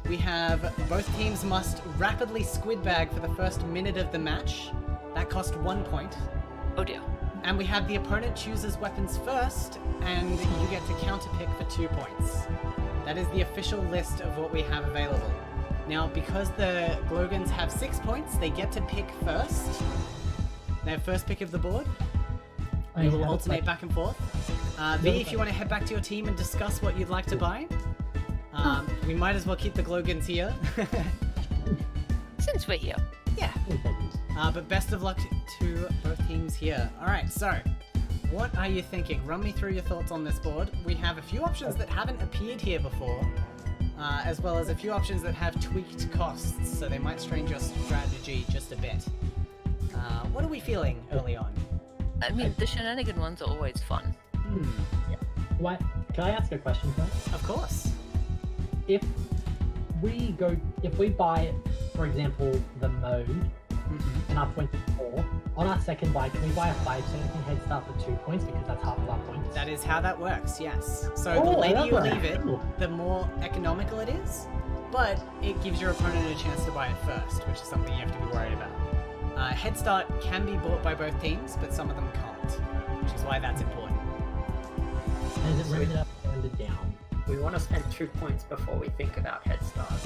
We have both teams must rapidly squid bag for the first minute of the match. That costs 1 point. Oh dear. And we have the opponent chooses weapons first, and you get to counter pick for 2 points. That is the official list of what we have available. Now, because the GlowGans have 6 points, they get to pick first. They have first pick of the board. We will alternate back and forth. V, if you want to head back to your team and discuss what you'd like to buy, we might as well keep the GlowGans here. Since we're here. Yeah. But best of luck to both teams here. Alright, so, what are you thinking? Run me through your thoughts on this board. We have a few options that haven't appeared here before, as well as a few options that have tweaked costs, so they might strain your strategy just a bit. What are we feeling early on? I mean, the shenanigan ones are always fun. What? Can I ask a question first? Of course. If we buy, for example, the mode, and our points are 4, on our second buy, can we buy a 5-second head start for 2 points because that's half of our points? That is how that works, yes. So the later you leave it, the more economical it is, but it gives your opponent a chance to buy it first, which is something you have to be worried about. Head start can be bought by both teams, but some of them can't, which is why that's important. And is it rounded up or rounded down? We want to spend 2 points before we think about head starts.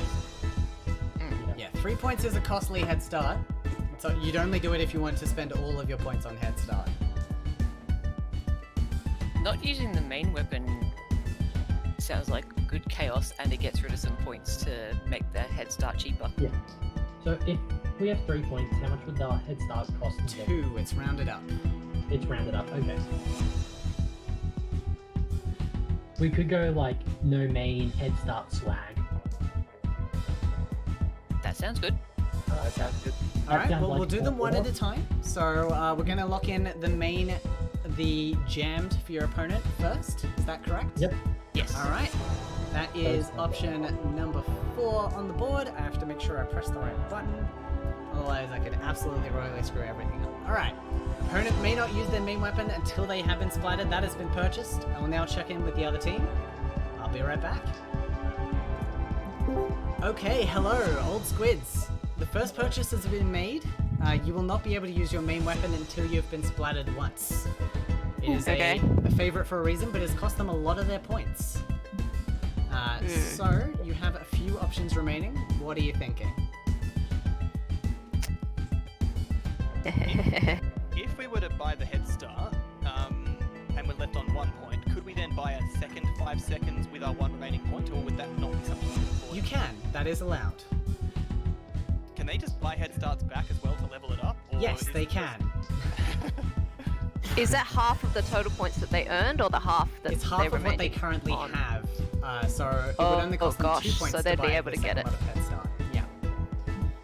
Yeah, 3 points is a costly head start, so you'd only do it if you want to spend all of your points on head start. Not using the main weapon sounds like good chaos, and it gets rid of some points to make the head start cheaper. Yeah. So if we have 3 points, how much would the head start cost? 2, it's rounded up. It's rounded up, okay. We could go like no main head start swag. That sounds good. Sounds good. Alright, sounds well, like we'll do them one four. at a time. So we're going to lock in the jammed for your opponent first. Is that correct? Yep. Yes. Alright. That is option number 4 on the board. I have to make sure I press the right button. Otherwise, I could absolutely royally screw everything up. Alright. Opponent may not use their main weapon until they have been splattered. That has been purchased. I will now check in with the other team. I'll be right back. Okay, hello, Old Squids. The first purchase has been made. You will not be able to use your main weapon until you've been splattered once. It is a favorite for a reason, but it's cost them a lot of their points. So, you have a few options remaining. What are you thinking? If we were to buy the head start, and we're left on 1 point, could we then 5 seconds with our 1 remaining point, or would that not be something you can afford? You can. That is allowed. Can they just buy head starts back as well to level it up? Or Yes, is they it can. Is that half of the total points that they earned, or the half that It's they half of what they remaining currently on? have. So it Oh, would only cost them 2 gosh, points so to they'd be buy able the to get second it. lot of head start. Yeah,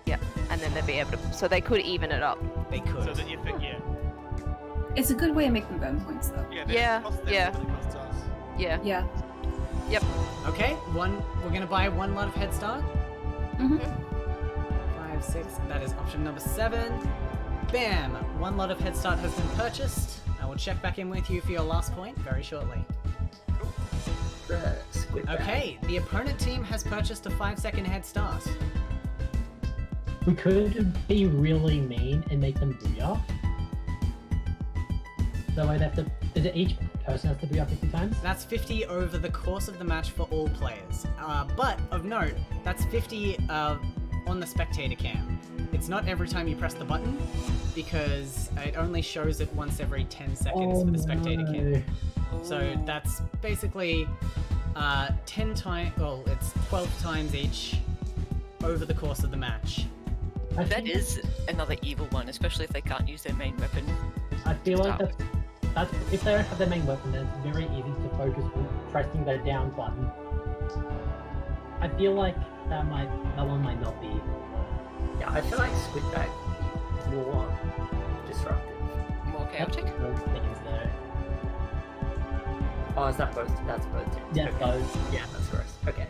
Yep, and then they'd be able to. So they could even it up. they could. So that if it, yeah. It's a good way of making them burn points, though. Yeah, Yeah, it costs them yeah. more than it costs us. Yeah. Yeah. Okay, we're gonna buy 1 lot of head start. Mm-hmm. 5, 6, that is option number 7. Bam! 1 lot of head start has been purchased. I will check back in with you for your last point very shortly. The squid bag. Okay, the opponent team has purchased a 5-second head start. We could be really mean and make them booyah. That way they have to. Is it each person has to booyah 50 times? That's 50 over the course of the match for all players. But of note, that's 50 on the spectator cam. It's not every time you press the button, because it only shows it once every 10 seconds for the spectator cam. So that's basically 10 times, well, it's 12 times each over the course of the match. I That think- is another evil one, especially if they can't use their main weapon. I feel like Stop. that's if they don't have their main weapon, then it's very easy to focus on pressing the down button. I feel like that one might not be. Yeah, I feel like squid bag more disruptive. More chaotic. Those things though. Oh, is that both? That's both teams. Yeah, Okay. both. Yeah, that's gross. Okay.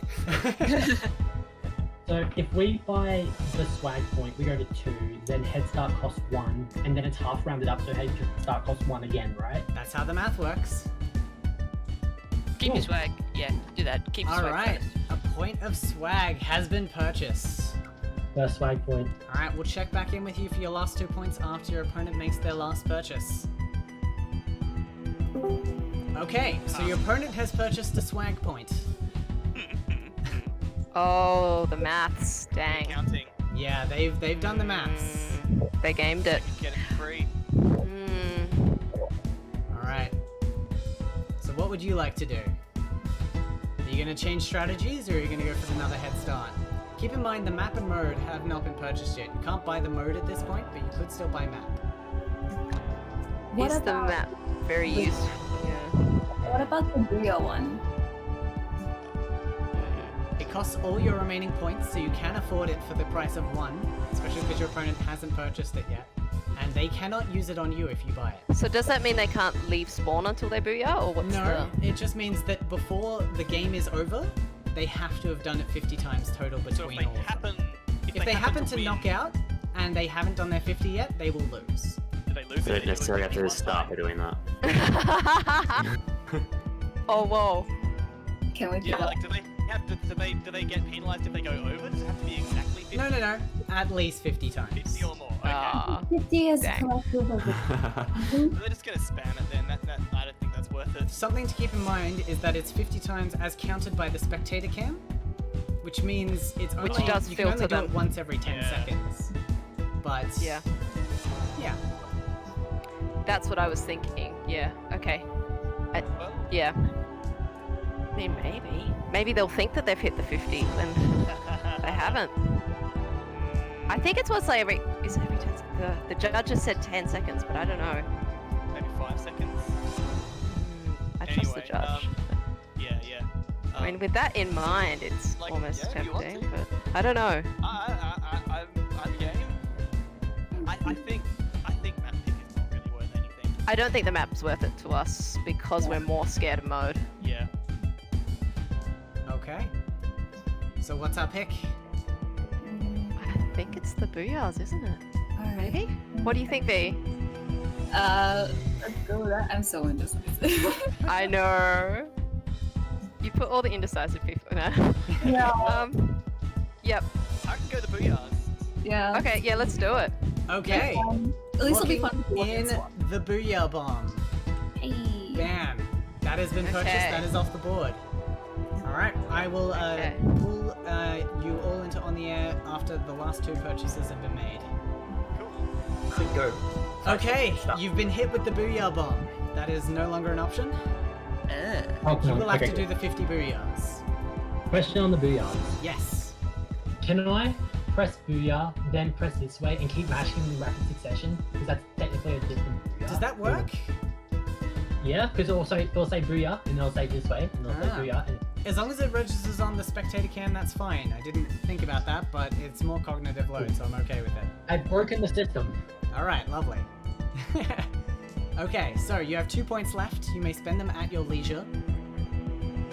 So if we buy the swag point, we go to 2, then head start costs 1, and then it's half rounded up, so head start costs 1 again, right? That's how the math works. Keep Cool. your swag. Yeah, do that. Keep your swag. Alright, first. a point of swag has been purchased. First swag point. Alright, we'll check back in with you for your last 2 points after your opponent makes their last purchase. Okay, so your opponent has purchased a swag point. Oh, the maths. Dang. Counting. Yeah, they've done the maths. They gamed it. You can get it free. Mm. Alright. So what would you like to do? Are you going to change strategies, or are you going to go for another head start? Keep in mind the map and mode have not been purchased yet. You can't buy the mode at this point, but you could still buy map. What Is the about- map very useful? Yeah. What about the Booyah one? It costs all your remaining points, so you can afford it for the price of 1, especially because your opponent hasn't purchased it yet. And they cannot use it on you if you buy it. So does that mean they can't leave spawn until they booyah, or what's No, it just means that before the game is over, they have to have done it 50 times total So between if all they of them. happen, If they happen to win, knock out and they haven't done their 50 yet, they will lose. do they lose They it? don't necessarily have to start by doing that. the? Oh whoa. Can we pick Yeah, up? like do they get penalised if they go over? Does it have to be exactly 50? No. At least 50 times. 50 or more. Okay. Ah. 50 is Dang. collective of So they're just gonna spam it then. That I don't think that's worth it. Something to keep in mind is that it's 50 times as counted by the spectator cam, which means it's only Which does you can only filter do it them. once every 10 Yeah. seconds. But Yeah. yeah. That's what I was thinking. Yeah. Okay. Well, Yeah. I mean, maybe they'll think that they've hit the 50 when they haven't. I think it's what's like every 10 seconds. The judge has said 10 seconds, but I don't know. maybe 5 seconds. I trust the Anyway, judge. Yeah. I mean, with that in mind, it's like, almost yeah, if you want tempting, to. but I don't know. I'm game. I think map pick is not really worth anything. I don't think the map's worth it to us because we're more scared of mode. Yeah. Okay. So what's our pick? I think it's the booyahs, isn't it? Alright. Maybe? What do you think, V? Let's go with that. I'm so indecisive. I know. You put all the indecisive people now. yeah. Yep. I can go the booyahs. Yeah. Okay, yeah, let's do it. Okay. At least it'll be fun to Locking look in at. the booyah bomb. Hey. Bam. That has been purchased. Okay. That is off the board. Alright, I will Okay. pull you all into on the air after the last 2 purchases have been made. Could go. Okay, Stuff. you've been hit with the booyah bomb. That is no longer an option. Oh, You no, will have okay, to do the 50 booyahs. Question on the booyahs. Yes. Can I press booyah, then press this way, and keep mashing in rapid succession? Because that's technically a different booyah. Does that work? Yeah, because it'll say booyah, and it'll say this way, and it'll say booyah. And... As long as it registers on the spectator cam, that's fine. I didn't think about that, but it's more cognitive load, so I'm okay with it. I've broken the system. Alright, lovely. Okay, so you have 2 points left. You may spend them at your leisure.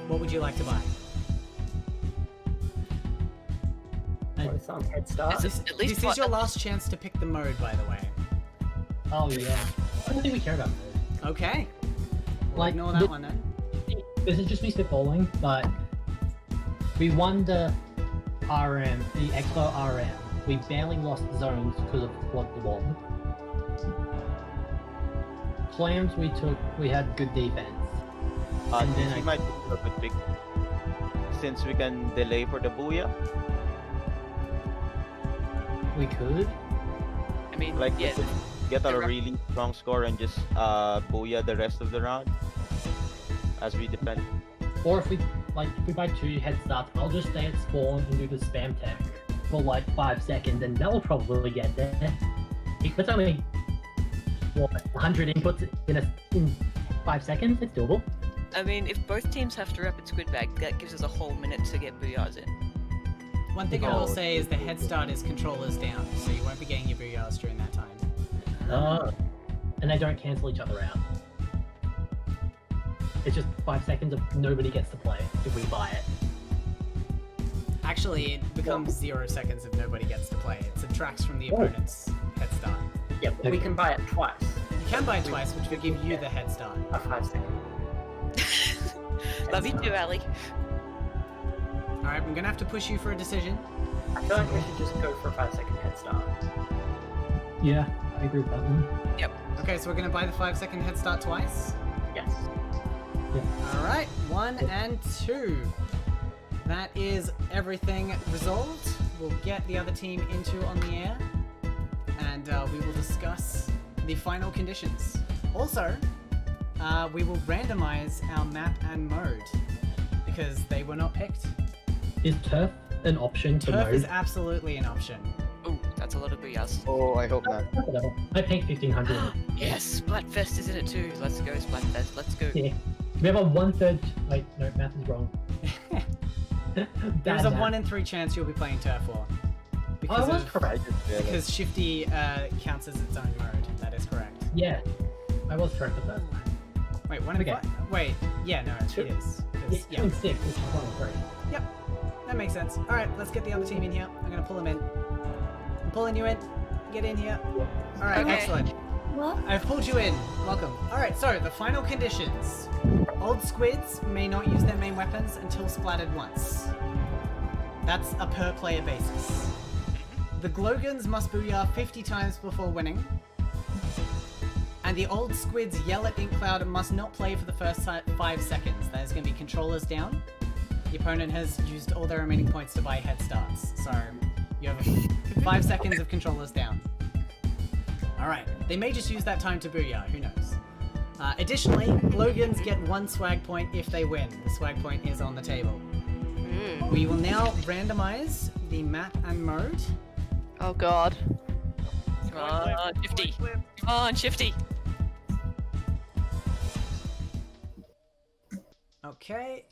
What would you like to buy? Some head start. This is your last chance to pick the mode, by the way. Oh yeah. I don't think we care about mode. Okay. We'll Like, ignore that one then. This is just me spitballing, but we won the RM, the Expo RM. We barely lost zones because of what the won. Clams we had good defense. And then This might be a good pick. Since we can delay for the booyah. We could. I mean, Like, yeah. get a the rep- really strong score and just booyah the rest of the round as we defend. Or if we buy 2 head starts, I'll just stay at spawn and do the spam tech for like 5 seconds, and that will probably get there. It's only what 100 inputs in 5 seconds. It's doable. I mean, if both teams have to rapid squid bag, that gives us a whole minute to get booyahs in. One thing I will say is the head start is controllers down, so you won't be getting your booyahs during that time. And they don't cancel each other out. It's just 5 seconds of nobody gets to play if we buy it. Actually, it becomes 0 seconds if nobody gets to play. It subtracts from the opponent's head start. Yeah, but we can buy it twice. You can buy it twice, which will give you the head start. A 5 second. Love you too, Ali. Alright, I'm gonna have to push you for a decision. I feel like we should just go for a 5 second head start. Yeah, I agree with that one. Okay, so we're gonna buy the 5 second head start twice. Yes. Alright, 1 and 2. That is everything resolved. We'll get the other team into on the air, and we will discuss the final conditions. Also, we will randomize our map and mode, because they were not picked. Is turf an option for Turf mode? is absolutely an option. Oh, that's a lot of booyahs. Oh, I hope not. Whatever. I picked 1500. Yes, Splatfest is in it too. Let's go, Splatfest. Let's go. Yeah. We have a 1/3. Wait, no, math is wrong. There's Bad a math. 1 in 3 chance you'll be playing Turf War. Because, I was of- correct. because Shifty counts as its own mode. That is correct. Yeah, I was correct with that. Wait, 1 in Okay. 5? Wait, yeah, no, it is. 'Cause- It's yeah. 2 and 6, which is 1 and 3. That makes sense. Alright, let's get the other team in here. I'm gonna pull them in. I'm pulling you in. Get in here. Alright, Okay. excellent. What? I've pulled you in. Welcome. Alright, so the final conditions. Old Squids may not use their main weapons until splattered once. That's a per player basis. The GlowGans must booyah 50 times before winning. And the Old Squids yell at InkCloud and must not play for the first 5 seconds. That is going to be controllers down. The opponent has used all their remaining points to buy head starts. So you have 5 seconds of controllers down. Alright, they may just use that time to booyah, who knows. Additionally, GlowGans get 1 swag point if they win. The swag point is on the table. We will now randomize the map and mode. Oh god. Come on, Shifty. Come on, Shifty. Okay.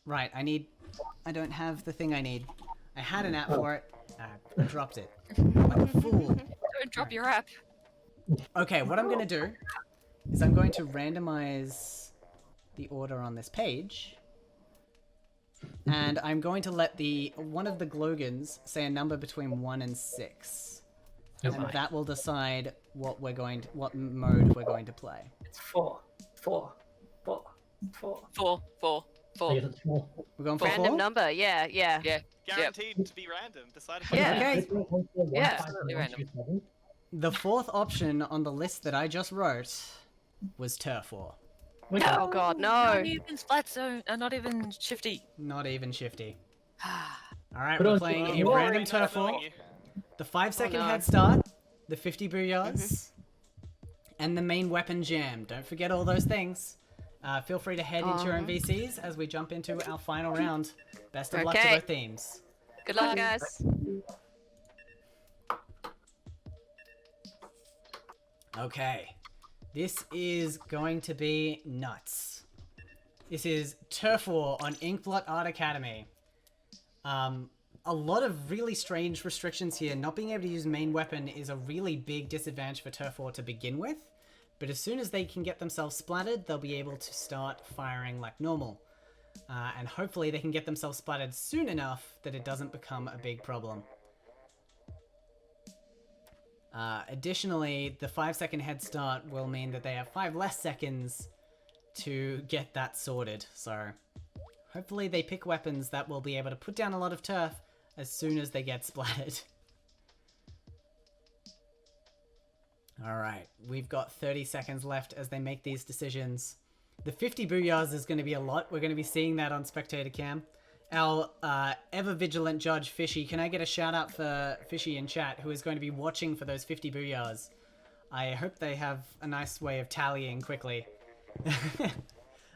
Right, I don't have the thing I need. I had an app for it. I dropped it. Like a fool. Don't drop your app. Okay, what I'm gonna do is I'm going to randomize the order on this page. And I'm going to let one of the GlowGans say a number between 1 and 6. And that will decide what mode we're going to play. It's 4, 4, 4, 4. 4, 4, 4. I guess it's 4. We're going for Random 4? number, yeah. Yeah. Guaranteed to be random. Decided by Yeah. Okay. Yeah, absolutely random. The 4th option on the list that I just wrote was Turf War. Oh god, no. Not even Splat Zone. Not even Shifty. Not even Shifty. Alright, But we're on- playing a War random Not Turf War. knowing you. The 5 second no. head start the 50 booyahs, and the main weapon jam. Don't forget all those things. Feel free to head into your MVCs as we jump into our final round. Best of luck to both teams. Good luck, guys. Okay. This is going to be nuts. This is Turf War on Inkblot Art Academy. A lot of really strange restrictions here. Not being able to use main weapon is a really big disadvantage for Turf War to begin with. But as soon as they can get themselves splattered, they'll be able to start firing like normal. And hopefully they can get themselves splattered soon enough that it doesn't become a big problem. Additionally, the 5-second head start will mean that they have 5 less seconds to get that sorted. So hopefully they pick weapons that will be able to put down a lot of turf as soon as they get splattered. Alright, we've got 30 seconds left as they make these decisions. The 50 booyahs is going to be a lot. We're going to be seeing that on Spectator Cam. Our ever-vigilant judge, Fishy, can I get a shout-out for Fishy in chat, who is going to be watching for those 50 booyahs? I hope they have a nice way of tallying quickly.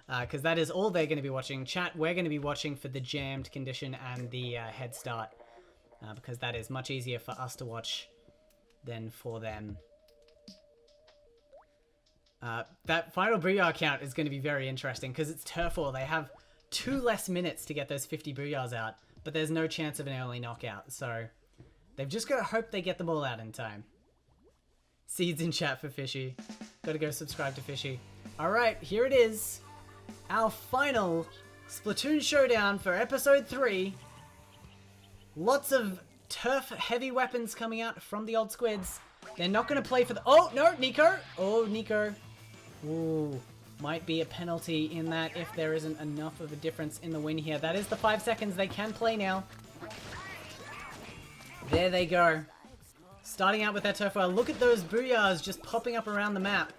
Because that is all they're going to be watching. Chat, we're going to be watching for the jammed condition and the head start. Because that is much easier for us to watch than for them. That final booyah count is going to be very interesting because it's Turf War. They have 2 less minutes to get those 50 booyahs out, but there's no chance of an early knockout, so they've just got to hope they get them all out in time. Seeds in chat for Fishy. Gotta go subscribe to Fishy. Alright, here it is. Our final Splatoon Showdown for Episode 3. Lots of turf-heavy weapons coming out from the Old Squids. They're not going to play for the... Oh, no, Nico! Oh, Nico. Ooh, might be a penalty in that if there isn't enough of a difference in the win here. That is the 5 seconds. They can play now. There they go. Starting out with that turf war. Look at those booyahs just popping up around the map.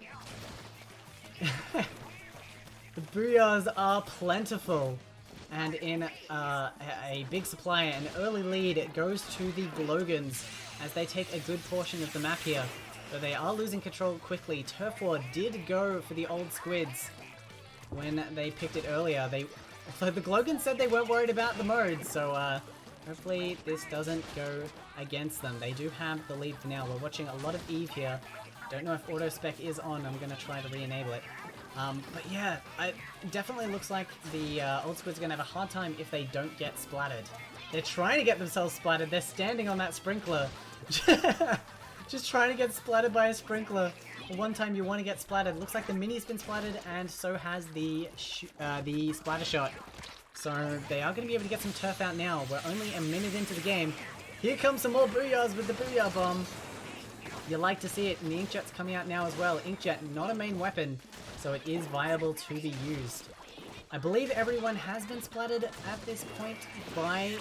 The booyahs are plentiful. And in a big supply, an early lead, it goes to the GlowGans as they take a good portion of the map here. But they are losing control quickly. Turf War did go for the Old Squids when they picked it earlier. Although the GlowGans said they weren't worried about the mode, so hopefully this doesn't go against them. They do have the lead for now. We're watching a lot of Eve here. Don't know if auto spec is on. I'm going to try to re-enable it. But yeah, it definitely looks like the Old Squids are going to have a hard time if they don't get splattered. They're trying to get themselves splattered. They're standing on that sprinkler. Just trying to get splattered by a sprinkler. One time you want to get splattered. Looks like the mini's been splattered and so has the splatter shot. So they are going to be able to get some turf out now. We're only a minute into the game. Here comes some more booyahs with the booyah bomb. You like to see it, and the inkjet's coming out now as well. Inkjet, not a main weapon, so it is viable to be used. I believe everyone has been splattered at this point by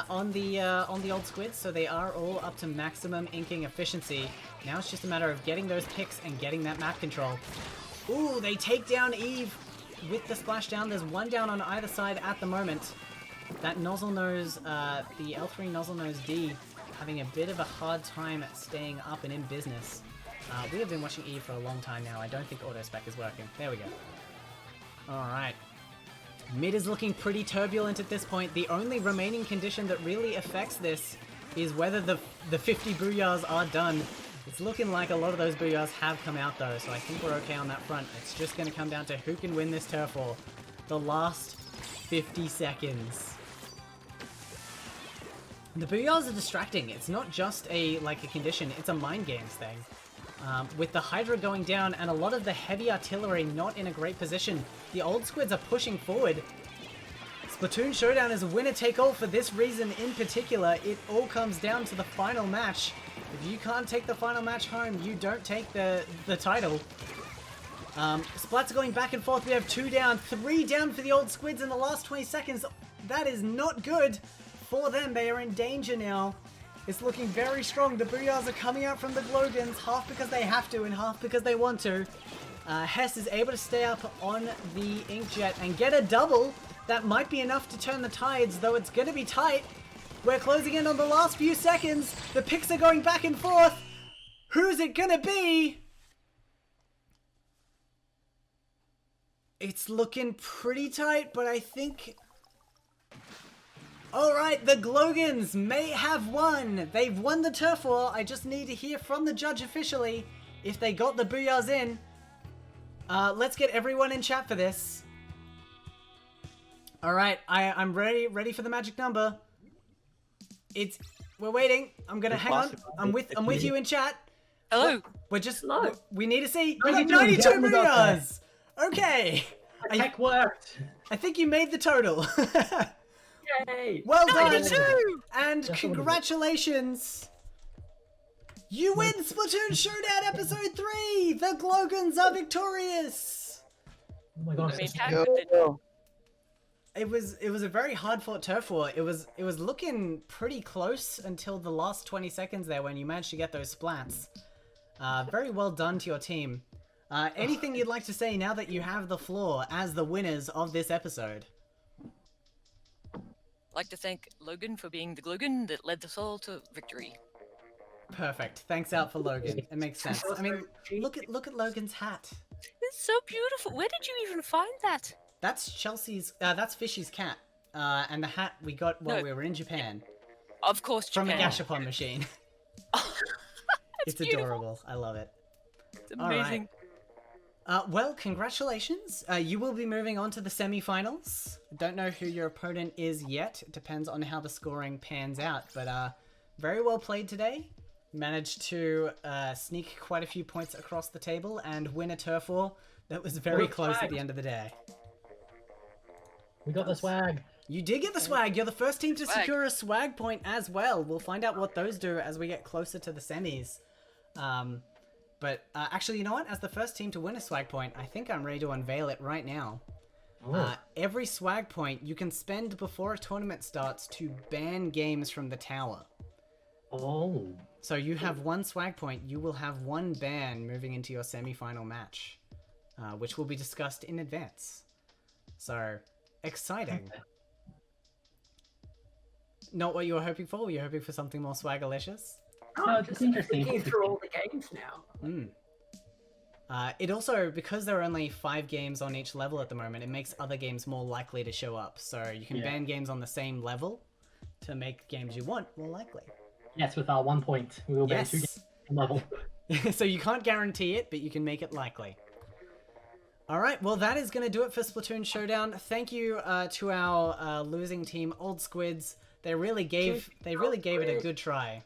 on the Old Squids, so they are all up to maximum inking efficiency. Now it's just a matter of getting those picks and getting that map control. Ooh, they take down Eve with the splashdown. There's one down on either side at the moment. That Nozzle Nose, the L3 Nozzle Nose D, having a bit of a hard time staying up and in business. We have been watching Eve for a long time now. I don't think auto spec is working. There we go. Alright. Mid is looking pretty turbulent at this point. The only remaining condition that really affects this is whether the 50 booyahs are done. It's looking like a lot of those booyahs have come out though, so I think we're okay on that front. It's just going to come down to who can win this turf war. The last 50 seconds. The booyahs are distracting. It's not just a condition, it's a mind games thing. With the Hydra going down and a lot of the heavy artillery not in a great position, the Old Squids are pushing forward. Splatoon Showdown is a winner-take-all for this reason in particular. It all comes down to the final match. If you can't take the final match home, you don't take the title. Splats are going back and forth. We have 2 down, 3 down for the Old Squids in the last 20 seconds. That is not good for them. They are in danger now. It's looking very strong. The booyahs are coming out from the GlowGans, half because they have to and half because they want to. Hess is able to stay up on the inkjet and get a double. That might be enough to turn the tides, though it's going to be tight. We're closing in on the last few seconds. The picks are going back and forth. Who's it gonna be? It's looking pretty tight, but I think... Alright, the GlowGans may have won. They've won the turf war. I just need to hear from the judge officially if they got the booyahs in. Let's get everyone in chat for this. Alright, I'm ready for the magic number. We're waiting. I'm gonna hang on. I'm with you in chat. Hello. We need to see. You got 92 booyahs. Okay. Tech worked. I think you made the total. Yay. Well done. 92! And congratulations. You win Splatoon Showdown Episode 3. The GlowGans are victorious. Oh my god. I mean, It was a very hard fought turf war. It was looking pretty close until the last 20 seconds there when you managed to get those splats. Very well done to your team. Anything you'd like to say now that you have the floor as the winners of this episode? I'd like to thank Logan for being the GlowGan that led us all to victory. Perfect. Thanks out for Logan. It makes sense. I mean, look at Logan's hat. It's so beautiful. Where did you even find that? That's that's Fishy's cat. And the hat we got while we were in Japan. Of course, From a Japan. Gashapon machine. It's beautiful. adorable. I love it. It's amazing. Well, congratulations. You will be moving on to the semi-finals. Don't know who your opponent is yet. It depends on how the scoring pans out. But very well played today. Managed to sneak quite a few points across the table and win a turf war that was very close at the end of the day. We got the swag. You did get the swag. You're the first team to secure a swag point as well. We'll find out what those do as we get closer to the semis. But actually, you know what? As the first team to win a swag point, I think I'm ready to unveil it right now. Every swag point you can spend before a tournament starts to ban games from the tower. Oh. So you have one swag point, you will have one ban moving into your semi-final match, which will be discussed in advance. So, exciting. Not what you were hoping for? Were you hoping for something more swagalicious? Oh, just interesting. Thinking through all the games now. It also, because there are only 5 games on each level at the moment, it makes other games more likely to show up. So you can ban games on the same level to make games you want more likely. Yes, with our 1 point, we will ban 2 games on level. So you can't guarantee it, but you can make it likely. Alright, well that is going to do it for Splatoon Showdown. Thank you to our losing team, Old Squids. They really gave it a good try.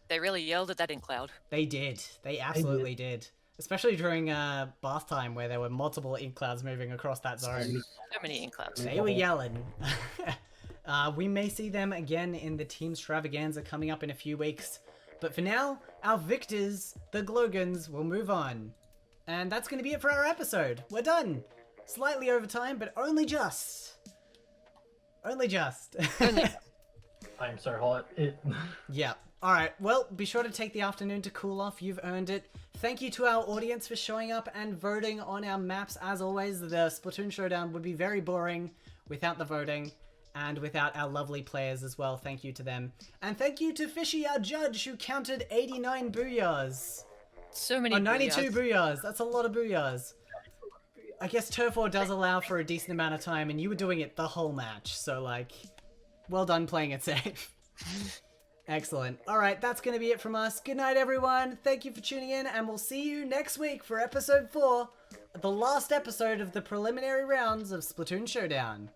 They really yelled at that in cloud. They did. They absolutely did. Especially during bath time where there were multiple ink clouds moving across that zone. So many ink clouds. They were yelling. We may see them again in the Team Stravaganza coming up in a few weeks. But for now, our victors, the GlowGans, will move on. And that's going to be it for our episode. We're done. Slightly over time, but only just. Only just. I'm so hot. Yeah. Alright, well, be sure to take the afternoon to cool off. You've earned it. Thank you to our audience for showing up and voting on our maps. As always, the Splatoon Showdown would be very boring without the voting and without our lovely players as well. Thank you to them. And thank you to Fishy, our judge, who counted 89 booyahs. So many 92 booyahs. That's a lot of booyahs. I guess Turf War does allow for a decent amount of time, and you were doing it the whole match. So, like, well done playing it safe. Excellent. Alright, that's going to be it from us. Good night, everyone. Thank you for tuning in, and we'll see you next week for episode 4, the last episode of the preliminary rounds of Splatoon Showdown.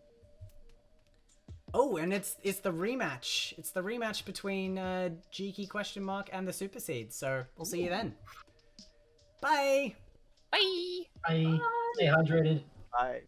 Oh, and it's the rematch. It's the rematch between Geeky ? And the Super Seeds, so we'll see you then. Bye! Bye! Bye. Stay hydrated. Bye.